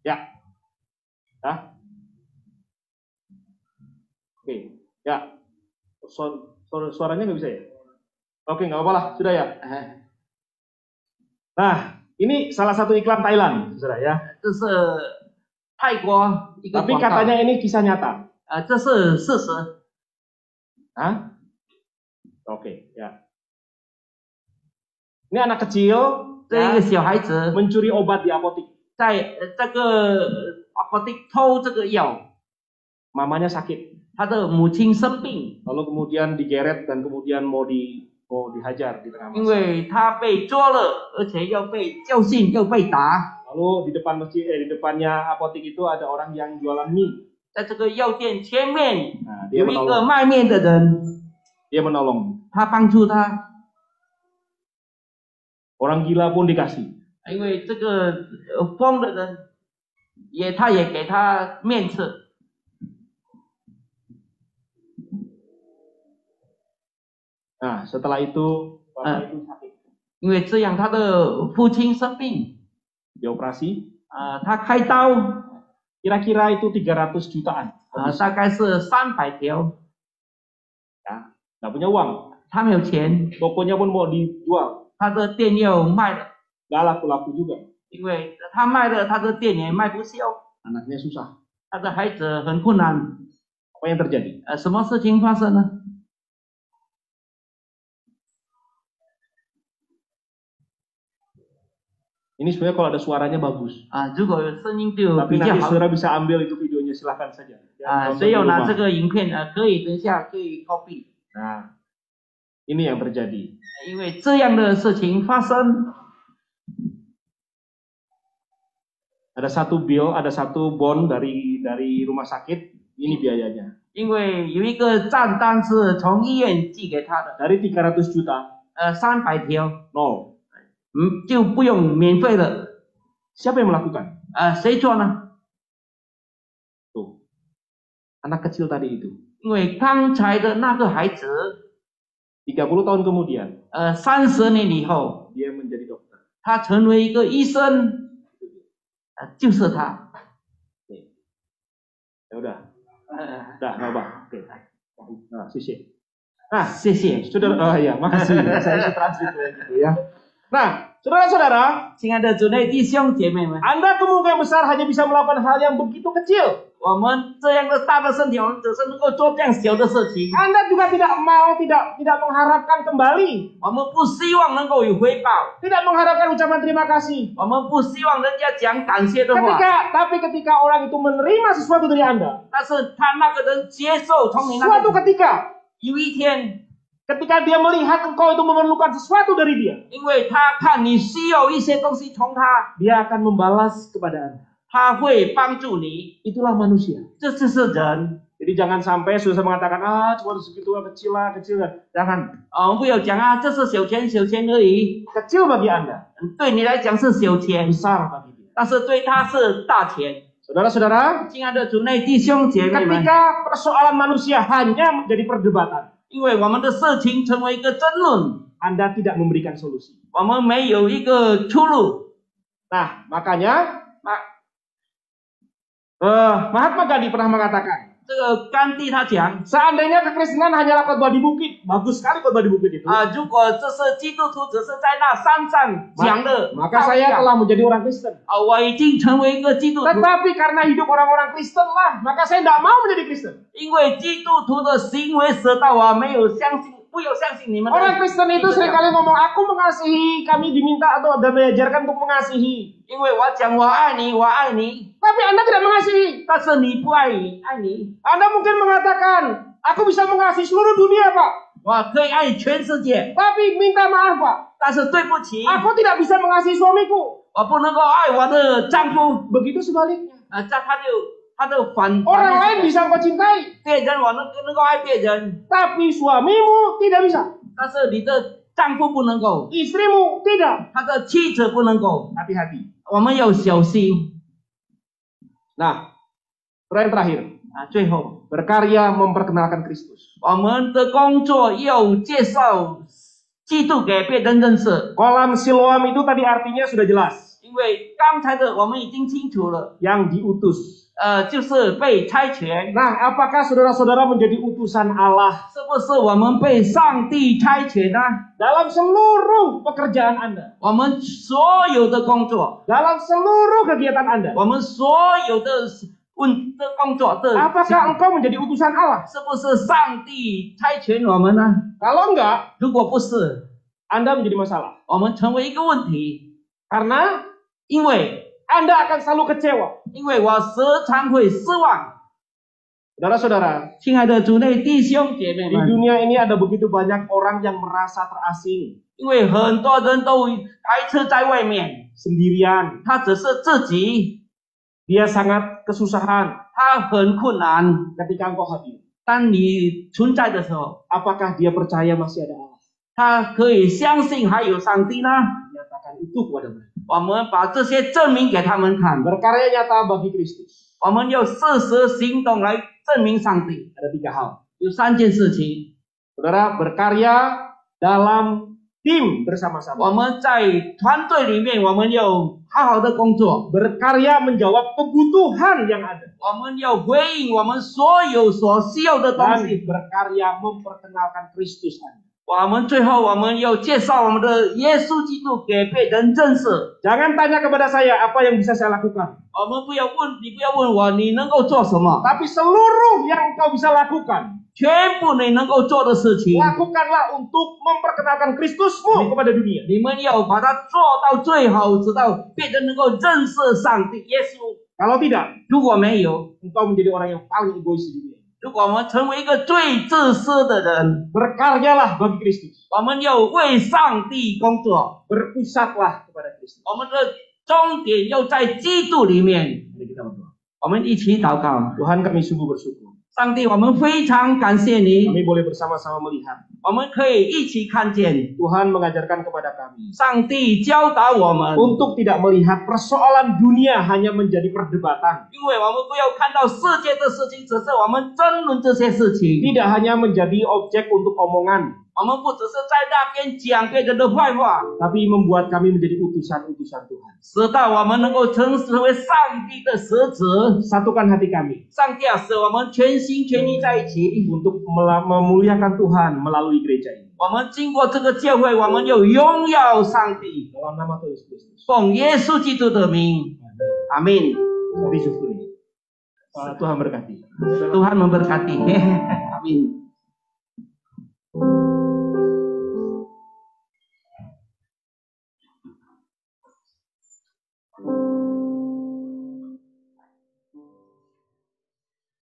[SPEAKER 1] Ya. Nah. Oke. Ya. Suaranya nggak bisa ya? Oke, nggak apa-apa lah. Sudah ya. Nah, ini salah satu iklan Thailand, saudara ya.
[SPEAKER 2] 这是泰国一个
[SPEAKER 1] Tapi
[SPEAKER 2] 广告，
[SPEAKER 1] katanya ini kisah nyata.
[SPEAKER 2] 这是事实。
[SPEAKER 1] Hah? Oke, ya. Ini anak kecil
[SPEAKER 2] 这一个小孩子
[SPEAKER 1] mencuri obat di apotik.
[SPEAKER 2] 在这个apotek偷这个药，
[SPEAKER 1] Mamanya sakit.
[SPEAKER 2] 他的母亲生病，
[SPEAKER 1] Lalu kemudian digeret dan kemudian mau dihajar di tengah
[SPEAKER 2] 因
[SPEAKER 1] masa.
[SPEAKER 2] 为他被抓了，而且要被教训，要被打。
[SPEAKER 1] Lalu di depan di depannya apotik itu ada orang yang jualan mie.
[SPEAKER 2] 在这个药店前面
[SPEAKER 1] Nah, dia
[SPEAKER 2] 有一个
[SPEAKER 1] menolong.
[SPEAKER 2] 卖面的人，
[SPEAKER 1] Dia menolong.
[SPEAKER 2] 他帮助他，
[SPEAKER 1] Orang gila pun dikasih.
[SPEAKER 2] 因为这个疯的人他也给他面子。
[SPEAKER 1] Nah, setelah itu bapak itu sakit.
[SPEAKER 2] 因为这样他的父亲生病，
[SPEAKER 1] Dioperasi.
[SPEAKER 2] 他开刀，
[SPEAKER 1] Kira-kira itu 300 jutaan.
[SPEAKER 2] 大概是300条，
[SPEAKER 1] Ya, nggak punya uang.
[SPEAKER 2] 他没有钱，
[SPEAKER 1] Tokonya pun mau dijual.
[SPEAKER 2] 他的店要卖了，
[SPEAKER 1] Nggak laku-laku juga.
[SPEAKER 2] 因为他卖了，他的店也卖不销，
[SPEAKER 1] Anaknya susah.
[SPEAKER 2] 他的孩子很困难。
[SPEAKER 1] Apa yang terjadi?
[SPEAKER 2] 什么事情发生呢？
[SPEAKER 1] Ini sebenarnya kalau ada suaranya bagus.
[SPEAKER 2] 如果有声音就
[SPEAKER 1] Tapi
[SPEAKER 2] 比较
[SPEAKER 1] nanti
[SPEAKER 2] 好。
[SPEAKER 1] saudara bisa ambil itu videonya, silahkan saja. Ya,
[SPEAKER 2] 谁有
[SPEAKER 1] tonton di
[SPEAKER 2] 拿
[SPEAKER 1] rumah.
[SPEAKER 2] 这个影片可以等一下可以 copy，
[SPEAKER 1] Nah, ini yang terjadi.
[SPEAKER 2] 因为这样的事情发生，
[SPEAKER 1] Ada satu bill, ada satu bond dari rumah sakit. Ini biayanya.
[SPEAKER 2] 因为有一个账单是从医院寄给他的，
[SPEAKER 1] Dari 300 juta,
[SPEAKER 2] 300条，
[SPEAKER 1] nol.
[SPEAKER 2] 就不用免费了。
[SPEAKER 1] Siapa yang melakukan?
[SPEAKER 2] 谁做呢？
[SPEAKER 1] Tuh, anak kecil tadi itu.
[SPEAKER 2] 因为刚才的那个孩子，
[SPEAKER 1] 30 tahun kemudian,
[SPEAKER 2] 30年以后，
[SPEAKER 1] dia menjadi dokter.
[SPEAKER 2] 他成为一个医生，就是他。
[SPEAKER 1] Ya udah, dah nggak apa. Oke. Nah, sisi. Nah,
[SPEAKER 2] 谢谢，
[SPEAKER 1] saudara, ya, makasih. Saya translate gitu ya. Nah, saudara-saudara,
[SPEAKER 2] 亲爱的主内弟兄姐妹们，
[SPEAKER 1] Anda kemungkinan besar hanya bisa melakukan hal yang begitu kecil.
[SPEAKER 2] 我们这样的大的身体，我们只是能够做这样小的事情，
[SPEAKER 1] Anda juga tidak mengharapkan kembali,
[SPEAKER 2] 我们不希望能够有回报，
[SPEAKER 1] tidak mengharapkan ucapan terima kasih.
[SPEAKER 2] 我们不希望人家讲感谢的话，
[SPEAKER 1] Tapi ketika orang itu menerima sesuatu dari Anda,
[SPEAKER 2] 但是他那个人接受从你那
[SPEAKER 1] suatu
[SPEAKER 2] 个，
[SPEAKER 1] ketika
[SPEAKER 2] 有一天，
[SPEAKER 1] ketika dia melihat engkau itu memerlukan sesuatu dari dia,
[SPEAKER 2] 因为他看你需要一些东西从他，
[SPEAKER 1] dia akan membalas kepada Anda.
[SPEAKER 2] 他会帮助你，
[SPEAKER 1] Itulah manusia.
[SPEAKER 2] 这就是人。
[SPEAKER 1] Jadi jangan sampai susah mengatakan cuma segitu kecil lah. Jangan.
[SPEAKER 2] 我们不要讲这是小钱而已，
[SPEAKER 1] Kecil bagi Anda,
[SPEAKER 2] 对你来讲是小钱，
[SPEAKER 1] besar bagi dia.
[SPEAKER 2] 但是对他是大钱。
[SPEAKER 1] Saudara-saudara,
[SPEAKER 2] 亲爱的主内弟兄姐妹们，
[SPEAKER 1] ketika persoalan manusia hanya menjadi perdebatan,
[SPEAKER 2] 因为我们的事情成为一个争论，
[SPEAKER 1] Anda tidak memberikan solusi.
[SPEAKER 2] 我们没有一个出路。
[SPEAKER 1] Nah, makanya Mahatma Gandhi pernah mengatakan,
[SPEAKER 2] 这个甘地他讲
[SPEAKER 1] seandainya kekristenan hanyalah khotbah di bukit, bagus sekali khotbah di bukit itu.
[SPEAKER 2] 如果这是基督徒只是在那山上讲的，
[SPEAKER 1] Maka saya telah menjadi orang Kristen.
[SPEAKER 2] 我已经成为一个基督徒，
[SPEAKER 1] Tetapi karena hidup orang-orang Kristen lah, maka saya tidak mau menjadi Kristen.
[SPEAKER 2] 因为基督徒的行为使到我没有相信，不有相信你们的。
[SPEAKER 1] Orang Kristen itu seringkali ngomong, aku mengasihi, kami diminta atau diajarkan untuk mengasihi.
[SPEAKER 2] 因为我讲我爱你，我爱你，
[SPEAKER 1] Tapi Anda tidak mengasihi.
[SPEAKER 2] 但是你不爱你，
[SPEAKER 1] Anda mungkin mengatakan, aku bisa mengasihi seluruh dunia, Pak.
[SPEAKER 2] 我可以爱全世界，
[SPEAKER 1] Tapi minta maaf, Pak.
[SPEAKER 2] 但是对不起，
[SPEAKER 1] Aku tidak bisa mengasihi suamiku.
[SPEAKER 2] 我不能够爱我的丈夫。
[SPEAKER 1] Begitu sebaliknya.
[SPEAKER 2] 这他的反
[SPEAKER 1] Orang lain bisa engkau cintai,
[SPEAKER 2] 别人我能够爱别人，
[SPEAKER 1] tapi suamimu tidak bisa.
[SPEAKER 2] 但是你的丈夫不能够，
[SPEAKER 1] istrimu tidak.
[SPEAKER 2] 他的妻子不能够，
[SPEAKER 1] Hati-hati.
[SPEAKER 2] 我们要小心
[SPEAKER 1] Nah, terakhir,
[SPEAKER 2] 啊！最后，
[SPEAKER 1] berkarya memperkenalkan Kristus.
[SPEAKER 2] 我们的工作要介绍基督给别人认识，
[SPEAKER 1] Kolam Siloam itu tadi artinya sudah jelas.
[SPEAKER 2] 因为刚才的我们已经清楚了，
[SPEAKER 1] Yang diutus.
[SPEAKER 2] 就是被差遣，
[SPEAKER 1] Nah, apakah saudara-saudara menjadi utusan Allah
[SPEAKER 2] 是不是我们被上帝差遣呢？
[SPEAKER 1] dalam seluruh pekerjaan Anda?
[SPEAKER 2] 我们所有的工作，
[SPEAKER 1] Dalam seluruh kegiatan Anda?
[SPEAKER 2] 我们所有的工作的，
[SPEAKER 1] Apakah engkau menjadi utusan Allah?
[SPEAKER 2] 是不是上帝差遣我们呢？
[SPEAKER 1] Kalau enggak,
[SPEAKER 2] 如果不是，
[SPEAKER 1] Anda menjadi masalah.
[SPEAKER 2] 我们成为一个问题，
[SPEAKER 1] Karena
[SPEAKER 2] 因为
[SPEAKER 1] Anda akan selalu kecewa.
[SPEAKER 2] 我时常会失望。
[SPEAKER 1] Saudara-saudara,
[SPEAKER 2] 亲爱的主内弟兄姐妹
[SPEAKER 1] di
[SPEAKER 2] 们，
[SPEAKER 1] dunia ini ada begitu banyak orang yang merasa terasing,
[SPEAKER 2] 因为很多人都排斥在外面，
[SPEAKER 1] sendirian.
[SPEAKER 2] 他只是自己，
[SPEAKER 1] Dia sangat kesusahan
[SPEAKER 2] 他很困难。
[SPEAKER 1] ketika engkau hadir.
[SPEAKER 2] 当你存在的时候，
[SPEAKER 1] Apakah dia percaya masih ada Allah?
[SPEAKER 2] 他可以相信还有上帝呢？
[SPEAKER 1] Nyatakan itu kepada mereka.
[SPEAKER 2] 我们把这些证明给他们看，
[SPEAKER 1] Berkarya nyata bagi Kristus.
[SPEAKER 2] 我们用事实行动来证明上帝。
[SPEAKER 1] Ada 3 hal.
[SPEAKER 2] 有3件事情，
[SPEAKER 1] Saudara, berkarya dalam tim bersama-sama.
[SPEAKER 2] 我们在团队里面，我们要好好的工作，
[SPEAKER 1] Berkarya menjawab kebutuhan yang ada.
[SPEAKER 2] 我们要回应我们所有所需要的东
[SPEAKER 1] Dan
[SPEAKER 2] 西。
[SPEAKER 1] berkarya memperkenalkan Kristus Anda.
[SPEAKER 2] 我们最后我们要介绍我们的耶稣基督给别人认识。
[SPEAKER 1] Jangan tanya kepada saya apa yang bisa saya lakukan.
[SPEAKER 2] 我们不要问你，不要问我你能够做什么，
[SPEAKER 1] Tapi seluruh yang engkau bisa lakukan,
[SPEAKER 2] 全部你能够做的事情，
[SPEAKER 1] lakukanlah untuk memperkenalkan Kristusmu kepada dunia.
[SPEAKER 2] 你们要把它做到最好，直到别人能够认识上帝耶稣。
[SPEAKER 1] Kalau tidak,
[SPEAKER 2] 如果没有，
[SPEAKER 1] engkau menjadi orang yang paling egois di dunia.
[SPEAKER 2] 如果我们成为一个最自私的人，
[SPEAKER 1] Berkaryalah bagi Kristus.
[SPEAKER 2] 我们要为上帝工作，
[SPEAKER 1] Berpusatlah kepada Kristus.
[SPEAKER 2] 我们的终点要在基督里面。
[SPEAKER 1] Mari kita berdoa.
[SPEAKER 2] 我们一起祷告，
[SPEAKER 1] Tuhan, kami sungguh bersyukur.
[SPEAKER 2] 上帝，我们非常感谢你，
[SPEAKER 1] Kami boleh bersama-sama melihat
[SPEAKER 2] 我们可以一起看见
[SPEAKER 1] Tuhan mengajarkan kepada kami
[SPEAKER 2] 上帝教导我们，
[SPEAKER 1] untuk tidak melihat persoalan dunia hanya menjadi perdebatan,
[SPEAKER 2] 因为我们不要看到世界的事情，只是我们争论这些事情，
[SPEAKER 1] tidak hanya menjadi objek untuk omongan,
[SPEAKER 2] 我们不只是在那边讲别人的坏话，
[SPEAKER 1] tapi membuat kami menjadi utusan-utusan Tuhan.
[SPEAKER 2] 使到我们能够成为上帝的使者。
[SPEAKER 1] Satukan hati kami
[SPEAKER 2] 上帝啊，使我们全心全意在一起。
[SPEAKER 1] untuk memuliakan Tuhan melalui gereja ini.
[SPEAKER 2] 我们经过这个教会，我们有荣耀上帝，
[SPEAKER 1] Dalam nama Tuhan Yesus Kristus.
[SPEAKER 2] 奉耶稣基督的名，阿门。
[SPEAKER 1] Tuhan berkati.
[SPEAKER 2] Tuhan memberkati. Amin.